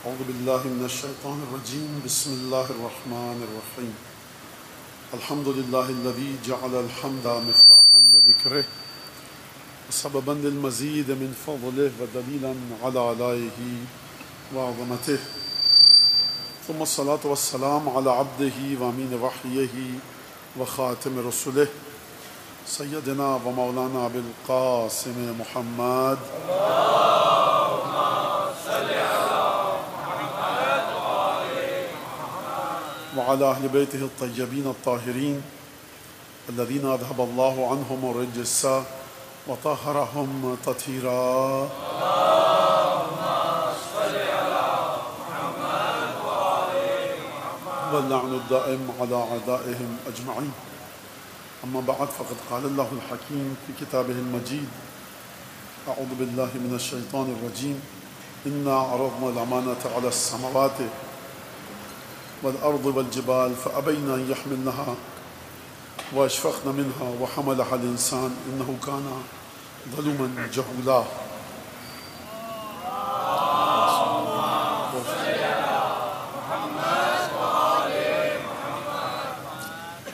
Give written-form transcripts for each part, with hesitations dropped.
اعوذ باللہ من الشیطان الرجیم بسم اللہ الرحمن الرحیم الحمد للہ الذی جعل الحمد مفتاحا لذکرہ وسببا للمزید من فضلہ ودلیلا علی آلائہ وعظمتہ ثم الصلاة والسلام علی عبدہ وامین وحیہ وخاتم رسلہ سیدنا و مولانا ابی القاسم محمد وعلى أهل بيته الطيبين الطاهرين الذين أذهب الله عنهم الرجس وطهرهم تطهيرا. واللعن الدائم على أعدائهم أجمعين. أما بعد فقد قال الله الحكيم في كتابه المجيد أعوذ بالله من الشيطان الرجيم إنا عرضنا الأمانة على السماوات والأرض والجبال فأبين أن يحملنها وأشفقن منها وحملها الإنسان إنه كان ظلوما جهولا.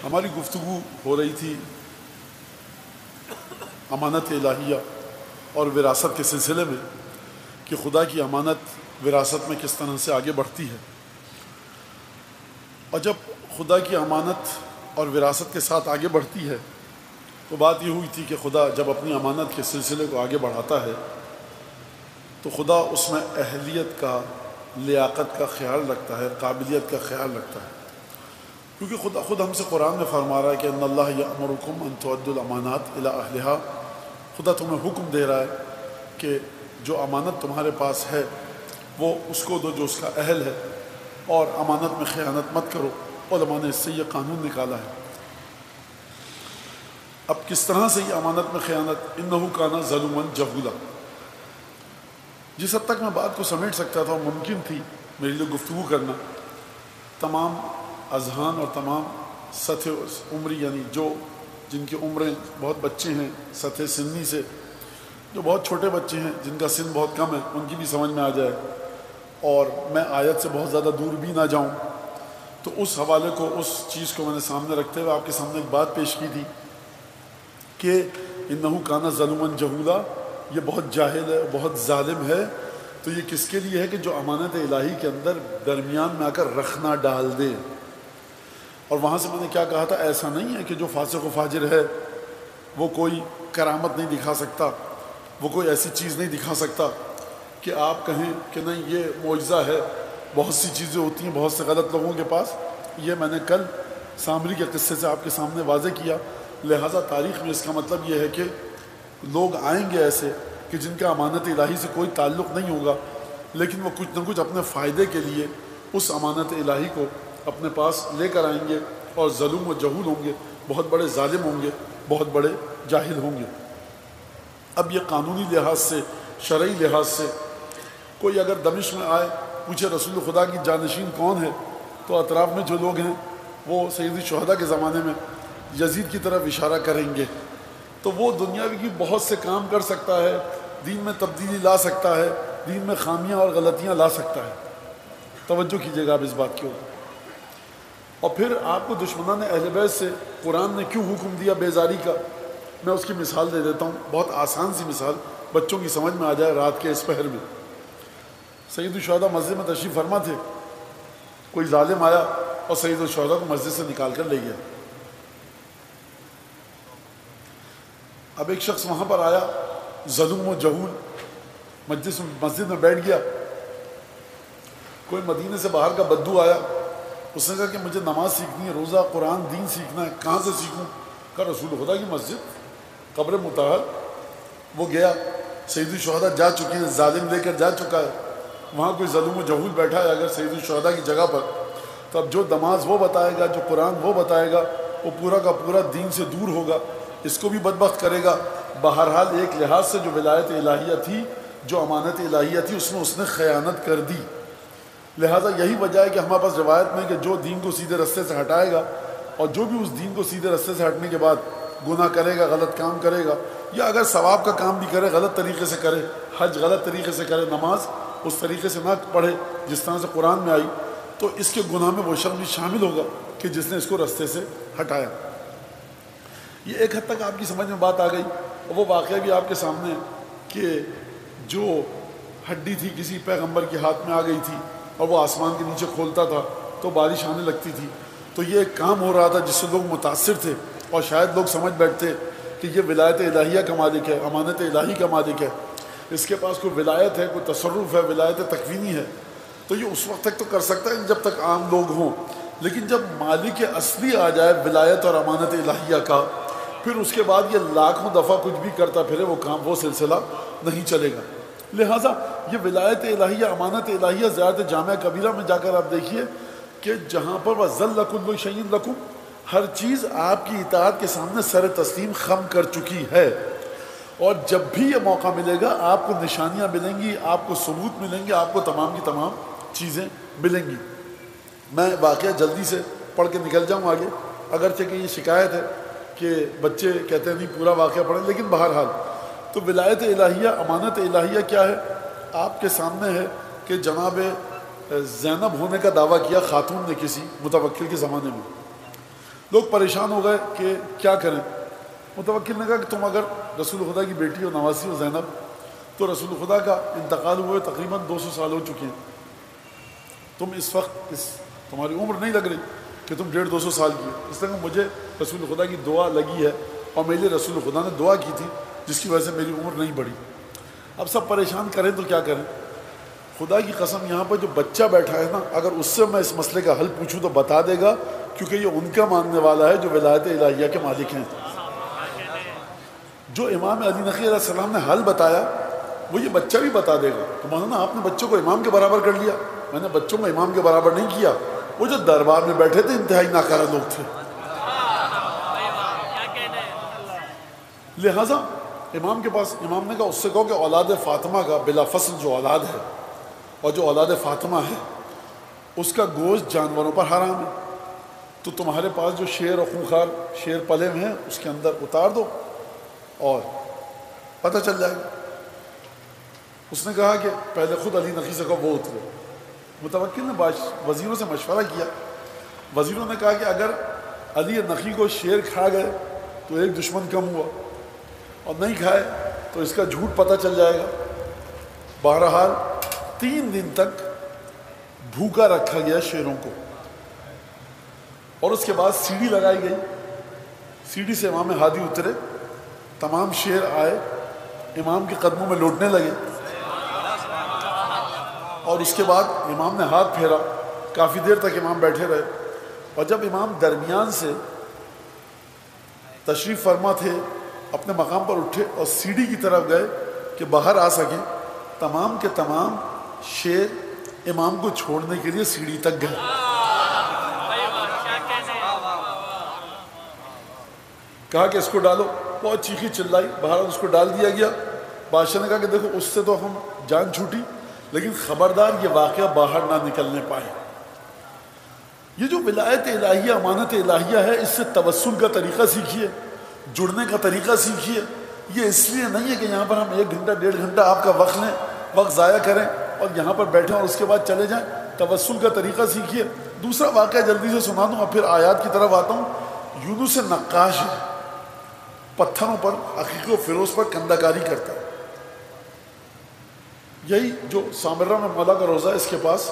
ہماری گفتگو ہو رہی تھی امانت الہیہ اور وراثت کے سلسلے میں کہ خدا کی امانت وراثت میں کس طرح سے آگے بڑھتی ہے. اور جب خدا کی امانت اور وراثت کے ساتھ آگے بڑھتی ہے تو بات یہ ہوئی تھی کہ خدا جب اپنی امانت کے سلسلے کو آگے بڑھاتا ہے تو خدا اس میں اہلیت کا، لیاقت کا خیال رکھتا ہے، قابلیت کا خیال رکھتا ہے. کیونکہ خدا خود ہم سے قرآن میں فرما رہا ہے کہ ان اللہ یأمرکم ان تؤدوا الامانات الی اہلہا. خدا تمہیں حکم دے رہا ہے کہ جو امانت تمہارے پاس ہے وہ اس کو دو جو اس کا اہل ہے، اور امانت میں خیانت مت کرو. علماء نے اس سے یہ قانون نکالا ہے. اب کس طرح سے یہ امانت میں خیانت؟ انہ کان ظلوما جہولا. جس حد تک میں بات کو سمیٹ سکتا تھا ممکن تھی میرے لیے گفتگو کرنا، تمام اذہان اور تمام سطح عمری، یعنی جن کی عمریں بہت بچے ہیں سطح سنی سے، جو بہت چھوٹے بچے ہیں جن کا سن بہت کم ہے، ان کی بھی سمجھ میں آ جائے اور میں آیت سے بہت زیادہ دور بھی نہ جاؤں. تو اس حوالے کو، اس چیز کو میں نے سامنے رکھتے ہوئے آپ کے سامنے ایک بات پیش کی تھی کہ انہ کان ظلوما جہولا، یہ بہت جاہل ہے، بہت ظالم ہے. تو یہ کس کے لیے ہے کہ جو امانت الہی کے اندر درمیان میں آ کر رکھنا ڈال دے. اور وہاں سے میں نے کیا کہا تھا، ایسا نہیں ہے کہ جو فاسق و فاجر ہے وہ کوئی کرامت نہیں دکھا سکتا، وہ کوئی ایسی چیز نہیں دکھا سکتا کہ آپ کہیں کہ نہیں یہ معجزہ ہے. بہت سی چیزیں ہوتی ہیں بہت سے غلط لوگوں کے پاس. یہ میں نے کل سامری کے قصے سے آپ کے سامنے واضح کیا. لہٰذا تاریخ میں اس کا مطلب یہ ہے کہ لوگ آئیں گے ایسے کہ جن کا امانت الہی سے کوئی تعلق نہیں ہوگا، لیکن وہ کچھ نہ کچھ اپنے فائدے کے لیے اس امانت الہی کو اپنے پاس لے کر آئیں گے اور ظلم و جہول ہوں گے، بہت بڑے ظالم ہوں گے، بہت بڑے جاہل ہوں گے. اب یہ قانونی لحاظ سے، شرعی لحاظ سے کوئی اگر دمشق میں آئے پوچھے رسول خدا کی جانشین کون ہے، تو اطراف میں جو لوگ ہیں وہ سید الشہداء کے زمانے میں یزید کی طرف اشارہ کریں گے. تو وہ دنیاوی کی بہت سے کام کر سکتا ہے، دین میں تبدیلی لا سکتا ہے، دین میں خامیاں اور غلطیاں لا سکتا ہے. توجہ کیجیے گا آپ اس بات کی اوپر. اور پھر آپ کو دشمنان اہل بیت سے قرآن نے کیوں حکم دیا بیزاری کا، میں اس کی مثال دے دیتا ہوں، بہت آسان سی مثال، بچوں کی سمجھ میں آ جائے. رات کے اس پہر میں سید الشہداء مسجد میں تشریف فرما تھے، کوئی ظالم آیا اور سید الشہداء کو مسجد سے نکال کر لے گیا. اب ایک شخص وہاں پر آیا ظلم و جہول، مسجد میں بیٹھ گیا. کوئی مدینے سے باہر کا بدو آیا، اس نے کہا کہ مجھے نماز سیکھنی ہے، روزہ قرآن دین سیکھنا ہے، کہاں سے سیکھوں؟ کہا رسول خدا کی مسجد، قبر مطہر. وہ گیا، سید الشہداء جا چکے ہیں، ظالم لے کر جا چکا ہے، وہاں کوئی ظلم و جہول بیٹھا ہے اگر سید الشہداء کی جگہ پر، تو اب جو نماز وہ بتائے گا، جو قرآن وہ بتائے گا، وہ پورا کا پورا دین سے دور ہوگا، اس کو بھی بدبخت کرے گا. بہرحال ایک لحاظ سے جو ولایت الہیہ تھی، جو امانت الہیہ تھی، اس میں اس نے خیانت کر دی. لہٰذا یہی وجہ ہے کہ ہمارے پاس روایت میں کہ جو دین کو سیدھے رستے سے ہٹائے گا اور جو بھی اس دین کو سیدھے رستے سے ہٹنے کے بعد گناہ کرے گا، غلط کام کرے گا، یا اگر ثواب کا کام بھی کرے غلط طریقے سے کرے، حج غلط طریقے سے کرے، نماز اس طریقے سے نہ پڑھے جس طرح سے قرآن میں آئی، تو اس کے گناہ میں وہ شخص بھی شامل ہوگا کہ جس نے اس کو رستے سے ہٹایا۔ یہ ایک حد تک آپ کی سمجھ میں بات آ گئی، اور وہ واقعہ بھی آپ کے سامنے ہے کہ جو ہڈی تھی کسی پیغمبر کے ہاتھ میں آ گئی تھی اور وہ آسمان کے نیچے کھولتا تھا تو بارش آنے لگتی تھی، تو یہ ایک کام ہو رہا تھا جس سے لوگ متاثر تھے، اور شاید لوگ سمجھ بیٹھتے کہ یہ ولایت الہیہ کا مالک ہے، امانت الہی کا مالک ہے، اس کے پاس کوئی ولایت ہے، کوئی تصرف ہے، ولایت تکوینی ہے، تو یہ اس وقت تک تو کر سکتا ہے جب تک عام لوگ ہوں، لیکن جب مالک اصلی آ جائے ولایت اور امانت الہیہ کا، پھر اس کے بعد یہ لاکھوں دفعہ کچھ بھی کرتا پھرے وہ کام، وہ سلسلہ نہیں چلے گا۔ لہٰذا یہ ولایت الہیہ، امانت الہیہ، زیارت جامعہ کبیرہ میں جا کر آپ دیکھیے کہ جہاں پر وَذَلَّ كُلُّ شَيْءٍ لَكُمْ، ہر چیز آپ کی اطاعت کے سامنے سر تسلیم خم کر چکی ہے، اور جب بھی یہ موقع ملے گا آپ کو نشانیاں ملیں گی، آپ کو ثبوت ملیں گے، آپ کو تمام کی تمام چیزیں ملیں گی۔ میں واقعہ جلدی سے پڑھ کے نکل جاؤں آگے، اگرچہ کہ یہ شکایت ہے کہ بچے کہتے ہیں نہیں پورا واقعہ پڑھیں، لیکن بہرحال تو ولایت الہیہ، امانت الہیہ کیا ہے؟ آپ کے سامنے ہے کہ جناب زینب ہونے کا دعویٰ کیا خاتون نے کسی متوکل کے زمانے میں، لوگ پریشان ہو گئے کہ کیا کریں۔ متوکل نے کہا کہ تم اگر رسول خدا کی بیٹی ہو، نواسی ہو زینب، تو رسول خدا کا انتقال ہوئے تقریباً 200 سال ہو چکے ہیں، تم اس وقت تمہاری عمر نہیں لگ رہی کہ تم 150-200 سال کی ہو، اس طرح مجھے رسول خدا کی دعا لگی ہے اور میرے لیے رسول خدا نے دعا کی تھی جس کی وجہ سے میری عمر نہیں بڑھی۔ اب سب پریشان کریں تو کیا کریں؟ خدا کی قسم یہاں پر جو بچہ بیٹھا ہے نا، اگر اس سے میں اس مسئلے کا حل پوچھوں تو بتا دے گا، کیونکہ یہ ان کا ماننے والا ہے جو ولایت الہیہ کے مالک ہیں۔ جو امام علی نقی علیہ السلام نے حل بتایا وہ یہ بچہ بھی بتا دے گا۔ تو مولانا آپ نے بچوں کو امام کے برابر کر لیا، میں نے بچوں کو امام کے برابر نہیں کیا، وہ جو دربار میں بیٹھے تھے انتہائی ناکارہ لوگ تھے۔ لہٰذا امام کے پاس، امام نے کہا اس سے کہو کہ اولاد فاطمہ کا بلا فصل جو اولاد ہے، اور جو اولاد فاطمہ ہے اس کا گوشت جانوروں پر حرام ہے، تو تمہارے پاس جو شیر اور خونخوار شیر پلے ہوئے ہیں اس کے اندر اتار دو اور پتہ چل جائے گا۔ اس نے کہا کہ پہلے خود علی نقی سے کہو وہ اترے۔ متوکل نے وزیروں سے مشورہ کیا، وزیروں نے کہا کہ اگر علی نقی کو شیر کھا گئے تو ایک دشمن کم ہوا، اور نہیں کھائے تو اس کا جھوٹ پتہ چل جائے گا۔ بہرحال 3 دن تک بھوکا رکھا گیا شیروں کو، اور اس کے بعد سیڑھی لگائی گئی، سیڑھی سے امام ہادی اترے، تمام شیر آئے امام کے قدموں میں لوٹنے لگے، اور اس کے بعد امام نے ہاتھ پھیرا، کافی دیر تک امام بیٹھے رہے، اور جب امام درمیان سے تشریف فرما تھے اپنے مقام پر اٹھے اور سیڑھی کی طرف گئے کہ باہر آ سکیں، تمام کے تمام شیر امام کو چھوڑنے کے لیے سیڑھی تک گئے۔ کہا کہ اس کو ڈالو، بہت چیخی چلائی، بہرحال اس کو ڈال دیا گیا۔ بادشاہ نے کہا کہ دیکھو اس سے تو ہم جان چھوٹی، لیکن خبردار یہ واقعہ باہر نہ نکلنے پائے۔ یہ جو ولایت الہیہ، امانت الہیہ ہے، اس سے توسل کا طریقہ سیکھیے، جڑنے کا طریقہ سیکھیے۔ یہ اس لیے نہیں ہے کہ یہاں پر ہم 1 گھنٹہ 1.5 گھنٹہ آپ کا وقت لیں، وقت ضائع کریں اور یہاں پر بیٹھیں اور اس کے بعد چلے جائیں۔ توسل کا طریقہ سیکھیے۔ دوسرا واقعہ جلدی سے سنا دوں اور پھر آیات کی طرف آتا ہوں۔ یونس نقاش ہے، پتھروں پر، عقیق و فیروز پر کندہ کاری کرتا ہے۔ یہی جو سامرہ میں مولا کا روزہ، اس کے پاس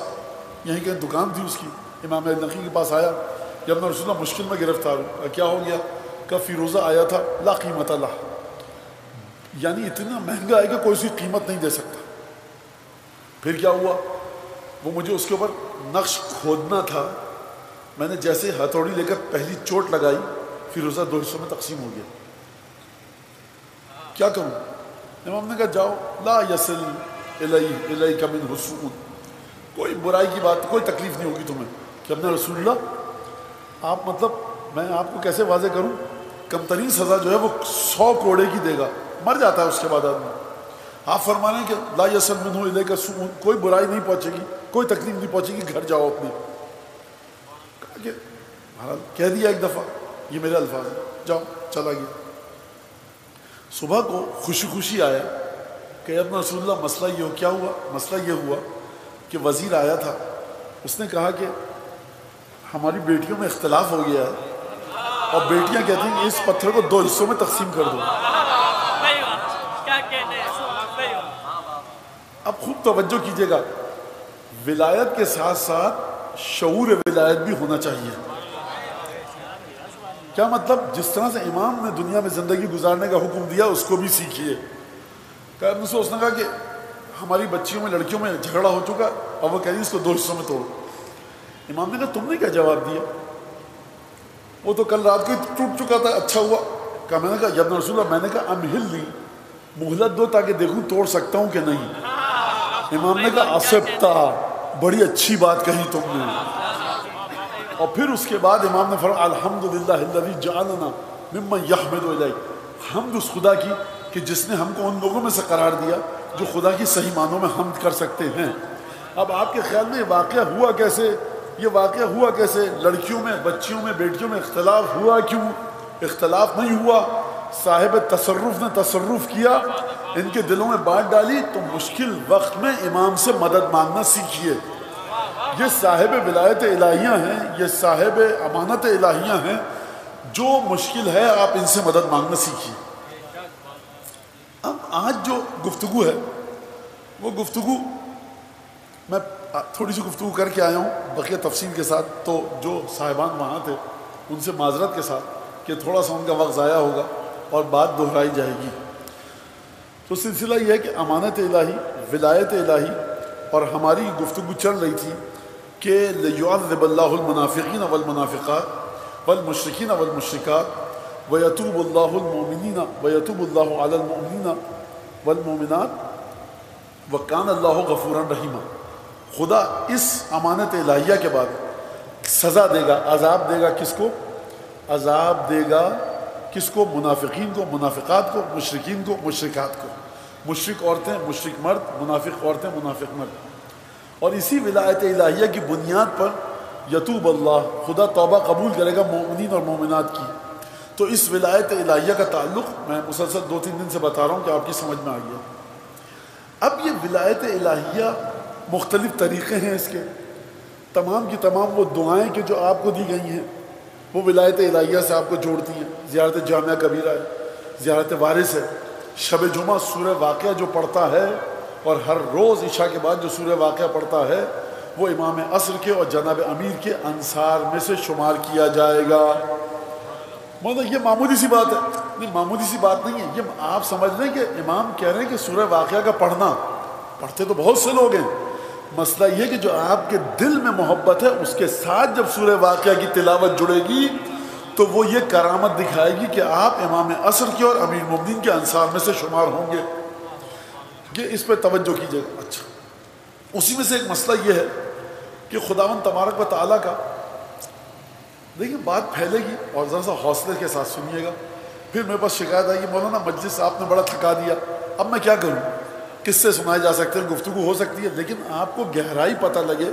یہیں کہ دکان تھی اس کی، امام نقی کے پاس آیا کہ اپنا رسول اللہ مشکل میں گرفتار ہوں، کیا ہو گیا؟ کہ فیروزہ آیا تھا لا قیمت اللہ، یعنی اتنا مہنگا ہے کہ کوئی اس کی قیمت نہیں دے سکتا۔ پھر کیا ہوا؟ وہ مجھے اس کے اوپر نقش کھودنا تھا، میں نے جیسے ہتھوڑی لے کر پہلی چوٹ لگائی، فیروزہ 2 حصوں میں تقسیم ہو گیا۔ کیا کروں؟ امام نے کہا جاؤ، لا یصل الیک من حسود، کوئی برائی کی بات، کوئی تکلیف نہیں ہوگی تمہیں کہ اپنے رسول اللہ آپ، مطلب میں آپ کو کیسے واضح کروں، کم ترین سزا جو ہے وہ 100 کوڑے کی دے گا، مر جاتا ہے اس کے بعد آدمی۔ آپ فرما رہے ہیں کہ لا یصل منہ الیک سوء، کوئی برائی نہیں پہنچے گی، کوئی تکلیف نہیں پہنچے گی، گھر جاؤ اپنے۔ کہا کہ مہاراج کہہ دیا ایک دفعہ، یہ میرے الفاظ ہیں، جاؤ، چلا گیا۔ صبح کو خوشی خوشی آیا کہ یا رسول اللہ مسئلہ یہ کیا ہوا؟ مسئلہ یہ ہوا کہ وزیر آیا تھا، اس نے کہا کہ ہماری بیٹیوں میں اختلاف ہو گیا ہے اور بیٹیاں کہتی ہیں اس پتھر کو 2 حصوں میں تقسیم کر دو۔ اب خوب توجہ کیجیے گا، ولایت کے ساتھ ساتھ شعور ولایت بھی ہونا چاہیے۔ کیا مطلب؟ جس طرح سے امام نے دنیا میں زندگی گزارنے کا حکم دیا اس کو بھی سیکھیے۔ اس نے کہا کہ ہماری بچیوں میں لڑکیوں میں جھگڑا ہو چکا اور وہ کہہ رہی اس کو 2 حصوں میں توڑو۔ امام نے کہا تم نے کیا جواب دیا؟ وہ تو کل رات کو ٹوٹ چکا تھا، اچھا ہوا۔ کہا میں نے کہا یا رسول اللہ، میں نے کہا امہل لی، مہلت دو تاکہ دیکھوں توڑ سکتا ہوں کہ نہیں۔ امام نے کہا اسبتا، بڑی اچھی بات کہی تم نے۔ اور پھر اس کے بعد امام نے فرمایا الحمدللہ الذی جعلنا ممن یحمد الیہ، حمد اس خدا کی کہ جس نے ہم کو ان لوگوں میں سے قرار دیا جو خدا کی صحیح معنوں میں حمد کر سکتے ہیں۔ اب آپ کے خیال میں یہ واقعہ ہوا کیسے؟ یہ واقعہ ہوا کیسے؟ لڑکیوں میں، بچیوں میں، بیٹیوں میں اختلاف ہوا کیوں؟ اختلاف نہیں ہوا، صاحب تصرف نے تصرف کیا، ان کے دلوں میں بات ڈالی، تو مشکل وقت میں امام سے مدد مانگنا سیکھیے۔ یہ صاحب ولایت الہیہ ہیں، یہ صاحب امانت الہیہ ہیں، جو مشکل ہے آپ ان سے مدد مانگنا سیکھیے۔ اب آج جو گفتگو ہے وہ گفتگو میں تھوڑی سی گفتگو کر کے آیا ہوں بقیہ تفصیل کے ساتھ، تو جو صاحبان وہاں تھے ان سے معذرت کے ساتھ کہ تھوڑا سا ان کا وقت ضائع ہوگا اور بات دہرائی جائے گی۔ تو سلسلہ یہ ہے کہ امانت الہی، ولایت الہی، اور ہماری گفتگو چل رہی تھی کہ لِيُعَذِّبَ اللَّهُ الْمُنَافِقِينَ وَالْمُنَافِقَاتِ وَالْمُشْرِكِينَ وَالْمُشْرِكَاتِ وَيَتُوبُ اللَّهُ الْمُؤْمِنِينَ وَيَتُوبُ اللَّهُ عَلَى الْمُؤْمِنِينَ وَالْمُؤْمِنَاتِ وَكَانَ اللَّهُ غَفُورًا رَحِيمًا۔ خدا اس امانت الہیہ کے بعد سزا دے گا، عذاب دے گا۔ کس کو عذاب دے گا؟ کس کو؟ منافقین کو، منافقات کو، مشرکین کو، مشرکات کو۔ مشرک عورتیں، مشرک مرد، منافق عورتیں، منافق مرد۔ اور اسی ولایت الہیہ کی بنیاد پر یتوب اللہ، خدا توبہ قبول کرے گا مومنین اور مومنات کی۔ تو اس ولایت الہیہ کا تعلق میں مسلسل 2-3 دن سے بتا رہا ہوں کہ آپ کی سمجھ میں آ گیا۔ اب یہ ولایت الہیہ مختلف طریقے ہیں اس کے، تمام کی تمام وہ دعائیں کہ جو آپ کو دی گئی ہیں وہ ولایت الہیہ سے آپ کو جوڑتی ہیں۔ زیارت جامعہ کبیرہ ہے، زیارت وارث ہے، شب جمعہ سورہ واقعہ جو پڑھتا ہے اور ہر روز عشاء کے بعد جو سورہ واقعہ پڑھتا ہے وہ امام عصر کے اور جناب امیر کے انصار میں سے شمار کیا جائے گا۔ مطلب یہ معمولی سی بات ہے؟ نہیں، معمولی سی بات نہیں ہے۔ یہ آپ سمجھ رہے ہیں کہ امام کہہ رہے ہیں کہ سورہ واقعہ کا پڑھنا، پڑھتے تو بہت سے لوگ ہیں، مسئلہ یہ کہ جو آپ کے دل میں محبت ہے اس کے ساتھ جب سورہ واقعہ کی تلاوت جڑے گی تو وہ یہ کرامت دکھائے گی کہ آپ امام عصر کے اور امیر المومنین کے انصار میں سے شمار ہوں گے۔ یہ اس پہ توجہ کیجیے گا۔ اچھا، اسی میں سے ایک مسئلہ یہ ہے کہ خداوند تبارک و تعالیٰ کا، دیکھیں بات پھیلے گی اور ذرا سا حوصلے کے ساتھ سنیے گا۔ پھر میرے پاس شکایت آئی کہ مولانا مجلس آپ نے بڑا تھکا دیا، اب میں کیا کروں؟ کس سے سنائے جا سکتے ہیں، گفتگو ہو سکتی ہے، لیکن آپ کو گہرائی پتہ لگے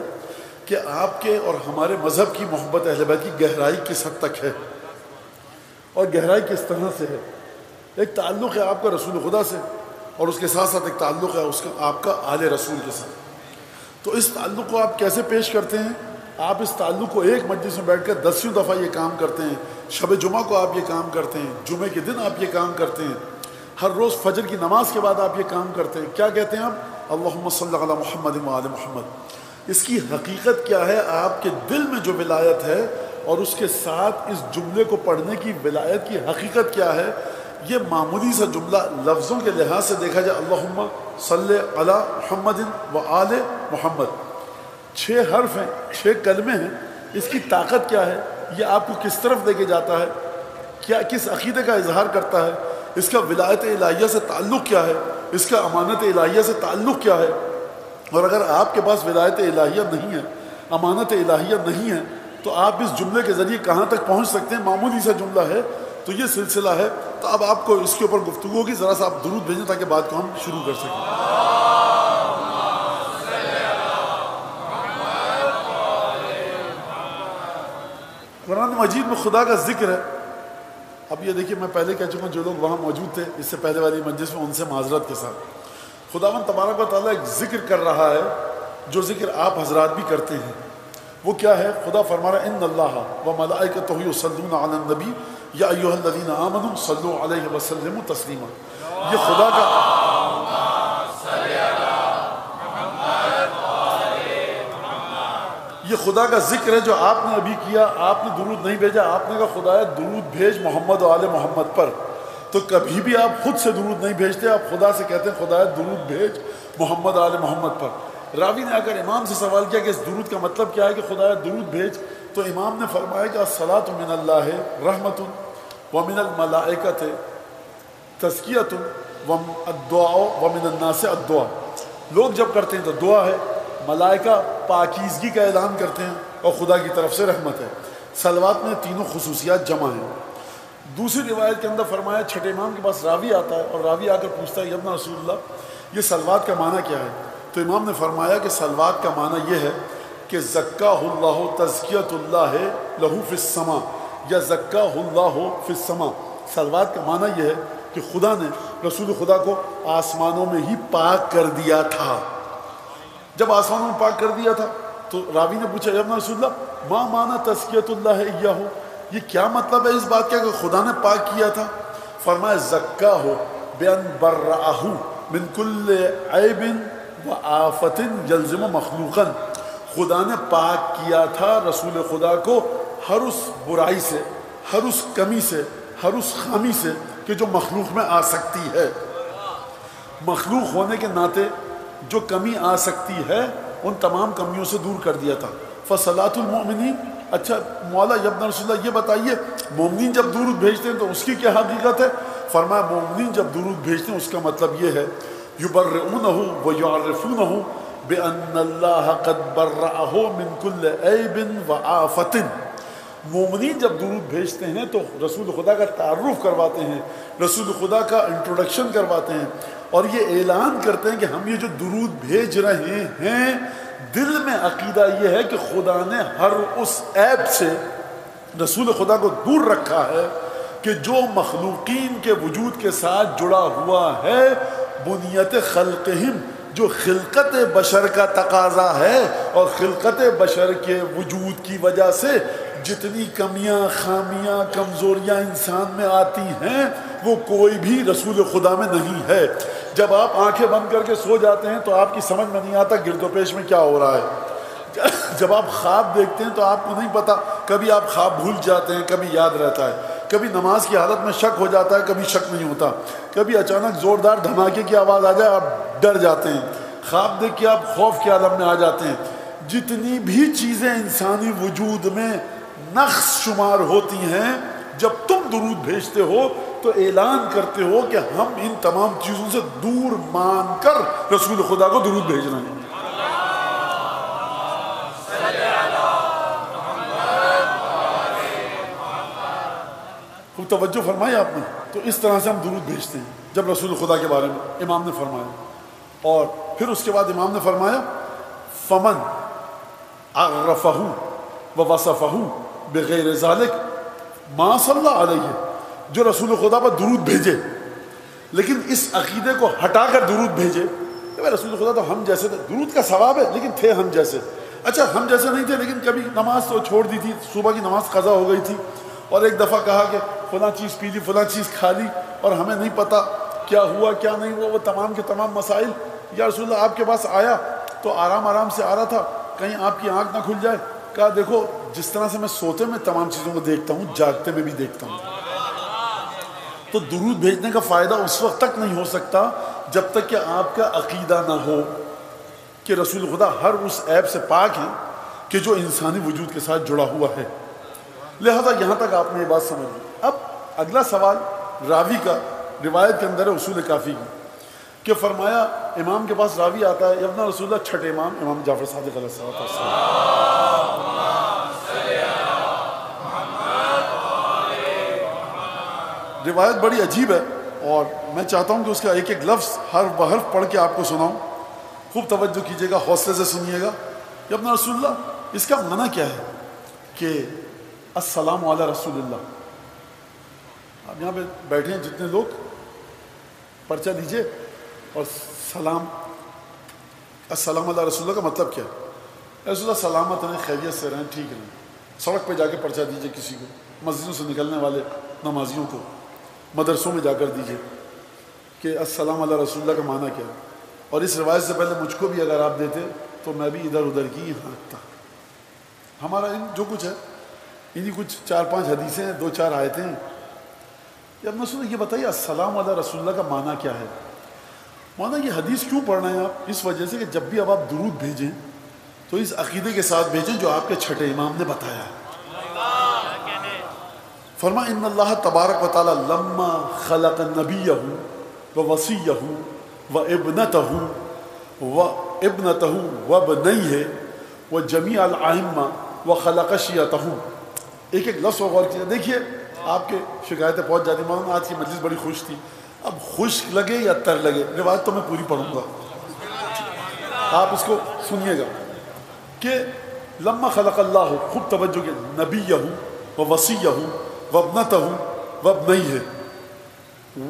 کہ آپ کے اور ہمارے مذہب کی محبت اہل بیت کی گہرائی کس حد تک ہے اور گہرائی کس طرح سے ہے۔ ایک تعلق ہے آپ کا رسول خدا سے اور اس کے ساتھ ساتھ ایک تعلق ہے اس کا آپ کا آل رسول کے ساتھ۔ تو اس تعلق کو آپ کیسے پیش کرتے ہیں؟ آپ اس تعلق کو ایک مجلس میں بیٹھ کر 10 دفعہ یہ کام کرتے ہیں، شب جمعہ کو آپ یہ کام کرتے ہیں، جمعے کے دن آپ یہ کام کرتے ہیں، ہر روز فجر کی نماز کے بعد آپ یہ کام کرتے ہیں۔ کیا کہتے ہیں آپ؟ اللہم صلی علی محمد و آل محمد۔ اس کی حقیقت کیا ہے؟ آپ کے دل میں جو ولایت ہے اور اس کے ساتھ اس جملے کو پڑھنے کی ولایت کی حقیقت کیا ہے؟ یہ معمولی سا جملہ لفظوں کے لحاظ سے دیکھا جائے، اللہم صلی علی محمد و آل محمد، 6 حرف ہیں، 6 کلمے ہیں۔ اس کی طاقت کیا ہے؟ یہ آپ کو کس طرف لے کے جاتا ہے؟ کیا کس عقیدے کا اظہار کرتا ہے؟ اس کا ولایت الہیہ سے تعلق کیا ہے؟ اس کا امانت الہیہ سے تعلق کیا ہے؟ اور اگر آپ کے پاس ولایت الہیہ نہیں ہے، امانت الہیہ نہیں ہے، تو آپ اس جملے کے ذریعے کہاں تک پہنچ سکتے ہیں؟ معمولی سا جملہ ہے۔ تو یہ سلسلہ ہے، تو اب آپ کو اس کے اوپر گفتگو ہوگی، ذرا سا آپ درود بھیجیں تاکہ بات کو ہم شروع کر سکیں۔ قرآن مجید میں خدا کا ذکر ہے۔ اب یہ دیکھیے، میں پہلے کہہ چکا ہوں، جو لوگ وہاں موجود تھے اس سے پہلے والی مجلس میں، ان سے معذرت کے ساتھ، خداوند تبارک و تعالیٰ ایک ذکر کر رہا ہے جو ذکر آپ حضرات بھی کرتے ہیں. وہ کیا ہے؟ خدا فرما رہا ہے ان اللہ و ملائکتہ یصلون علی النبی یا ایھا الذین آمنوا صلوا علیہ وسلموا تسلیما. یہ خدا کا یہ خدا کا ذکر ہے جو آپ نے ابھی کیا. آپ نے درود نہیں بھیجا, آپ نے کہا خدایا درود بھیج محمد و آل محمد پر. تو کبھی بھی آپ خود سے درود نہیں بھیجتے, آپ خدا سے کہتے ہیں خدایا درود بھیج محمد آل محمد پر. راوی نے آ کر امام سے سوال کیا کہ اس درود کا مطلب کیا ہے کہ خدایا درود بھیج. تو امام نے فرمایا کہ الصلاۃ من اللہ رحمت ومن الملائکۃ تزکیۃ والدعاء ومن الناس الدعاء. لوگ جب کرتے ہیں تو دعا ہے, ملائکہ پاکیزگی کا اعلان کرتے ہیں اور خدا کی طرف سے رحمت ہے. صلوات میں تینوں خصوصیات جمع ہیں. دوسری روایت کے اندر فرمایا چھٹے امام کے پاس راوی آتا ہے اور راوی آ کر پوچھتا ہے ابن رسول اللہ یہ صلوات کا معنی کیا ہے؟ تو امام نے فرمایا کہ صلوات کا معنی یہ ہے کہ زکاہ اللہ تزکیۃ اللہ لہو فی السماء یا زکاہ اللہ فی السماء. صلوات کا معنی یہ ہے کہ خدا نے رسول خدا کو آسمانوں میں ہی پاک کر دیا تھا. جب آسمانوں میں پاک کر دیا تھا تو راوی نے پوچھا ابن رسول اللہ ما معنی تزکیۃ اللہ ایاہ, یہ کیا مطلب ہے اس بات کا کہ خدا نے پاک کیا تھا؟ فرمایا زکاہ بان برأہ من کل عیب وآفت یلزم مخلوقا. خدا نے پاک کیا تھا رسول خدا کو ہر اس برائی سے, ہر اس کمی سے, ہر اس خامی سے کہ جو مخلوق میں آ سکتی ہے. مخلوق ہونے کے ناطے جو کمی آ سکتی ہے ان تمام کمیوں سے دور کر دیا تھا. فصلاۃ المؤمنین, اچھا مولا ابن رسول اللہ یہ بتائیے مومنین جب درود بھیجتے ہیں تو اس کی کیا حقیقت ہے؟ فرمایا مومنین جب درود بھیجتے ہیں اس کا مطلب یہ ہے یبرئونہ ویعرفونہ بأن اللہ قد برأہ من کل عیب وآفت. مومنین جب درود بھیجتے ہیں تو رسول خدا کا تعارف کرواتے ہیں, رسول خدا کا انٹروڈکشن کرواتے ہیں اور یہ اعلان کرتے ہیں کہ ہم یہ جو درود بھیج رہے ہیں دل میں عقیدہ یہ ہے کہ خدا نے ہر اس عیب سے رسول خدا کو دور رکھا ہے کہ جو مخلوقین کے وجود کے ساتھ جڑا ہوا ہے. بنیت خلقہم, جو خلقت بشر کا تقاضا ہے اور خلقت بشر کے وجود کی وجہ سے جتنی کمیاں خامیاں کمزوریاں انسان میں آتی ہیں وہ کوئی بھی رسول خدا میں نہیں ہے. جب آپ آنکھیں بند کر کے سو جاتے ہیں تو آپ کی سمجھ میں نہیں آتا گرد و پیش میں کیا ہو رہا ہے. جب آپ خواب دیکھتے ہیں تو آپ کو نہیں پتا, کبھی آپ خواب بھول جاتے ہیں, کبھی یاد رہتا ہے, کبھی نماز کی حالت میں شک ہو جاتا ہے, کبھی شک نہیں ہوتا, کبھی اچانک زوردار دھماکے کی آواز آ جائے آپ ڈر جاتے ہیں, خواب دیکھ کے آپ خوف کے عالم میں آ جاتے ہیں. جتنی بھی چیزیں انسانی وجود میں نقص شمار ہوتی ہیں جب تم درود بھیجتے ہو تو اعلان کرتے ہو کہ ہم ان تمام چیزوں سے دور مان کر رسول خدا کو درود بھیج رہے ہیں. خوب توجہ فرمائی آپ نے. تو اس طرح سے ہم درود بھیجتے ہیں جب رسول خدا کے بارے میں امام نے فرمایا. اور پھر اس کے بعد امام نے فرمایا فمن عرفہ ووصفہ بغیر ذالک ما صلی علیہ, جو رسول خدا پر درود بھیجے لیکن اس عقیدے کو ہٹا کر درود بھیجے کہ رسول خدا تو ہم جیسے تھے, درود کا ثواب ہے لیکن تھے ہم جیسے. اچھا ہم جیسے نہیں تھے لیکن کبھی نماز تو چھوڑ دی تھی, صبح کی نماز قضا ہو گئی تھی اور ایک دفعہ کہا کہ فلاں چیز پی لی فلاں چیز کھا لی اور ہمیں نہیں پتا کیا ہوا کیا نہیں ہوا, وہ تمام کے تمام مسائل. یا رسول اللہ آپ کے پاس آیا تو آرام سے آ رہا تھا, کہیں آپ کی آنکھ نہ کھل جائے. کہا دیکھو جس طرح سے میں سوتے میں تمام چیزوں کو دیکھتا ہوں جاگتے میں بھی دیکھتا ہوں. تو درود بھیجنے کا فائدہ اس وقت تک نہیں ہو سکتا جب تک کہ آپ کا عقیدہ نہ ہو کہ رسول خدا ہر اس عیب سے پاک ہیں کہ جو انسانی وجود کے ساتھ جڑا ہوا ہے. لہذا یہاں تک آپ نے یہ بات سمجھ لی. اب اگلا سوال راوی کا روایت کے اندر ہے اصول کافی کی کہ فرمایا امام کے پاس راوی آتا ہے ابن رسول اللہ چھٹے امام امام جعفر صادق علیہ السلام. روایت بڑی عجیب ہے اور میں چاہتا ہوں کہ اس کا ایک ایک لفظ ہر بحرف پڑھ کے آپ کو سناؤں. خوب توجہ کیجیے گا, حوصلے سے سنیے گا. ابن رسول اللہ اس کا معنی کیا ہے کہ السلام علی رسول اللہ. آپ یہاں پہ بیٹھے ہیں جتنے لوگ پرچہ دیجئے اور السلام علی رسول اللہ کا مطلب کیا ہے؟ رسول اللہ سلامت رہیں، خیریت سے رہیں، ٹھیک رہیں. سڑک پہ جا کے پرچہ دیجئے کسی کو، مسجدوں سے نکلنے والے نمازیوں کو، مدرسوں میں جا کر دیجئے کہ السلام علی رسول اللہ کا معنی کیا ہے. اور اس روایت سے پہلے مجھ کو بھی اگر آپ دیتے تو میں بھی ادھر ادھر کی ہانکتا. ہمارا جو کچھ ہے انہی کچھ 4-5 حدیثیں ہیں، 2-4 آیتیں ہیں. اب میں سنا یہ بتائیے السلام علی رسول اللہ کا معنی کیا ہے؟ معنی یہ حدیث کیوں پڑھ رہے ہیں آپ؟ اس وجہ سے کہ جب بھی اب آپ درود بھیجیں تو اس عقیدے کے ساتھ بھیجیں جو آپ کے چھٹے امام نے بتایا ہے. فرمایا ان اللہ تبارک و تعالی لما خلق نبیہ و وصیہ و ابنتہ و بنیہ و جمیع الائمہ و خلق شیعتہ. ایک ایک لفظ غور کیا. دیکھیے آپ کے شکایتیں پہنچ جاتی. مولانا آج کی مجلس بڑی خوش تھی. اب خشک لگے یا تر لگے روایت تو میں پوری پڑھوں گا، آپ اس کو سنیے گا کہ لما خلق اللہ، خوب توجہ کے، نبیہ و وصیہ و ابنتہ و بنیہ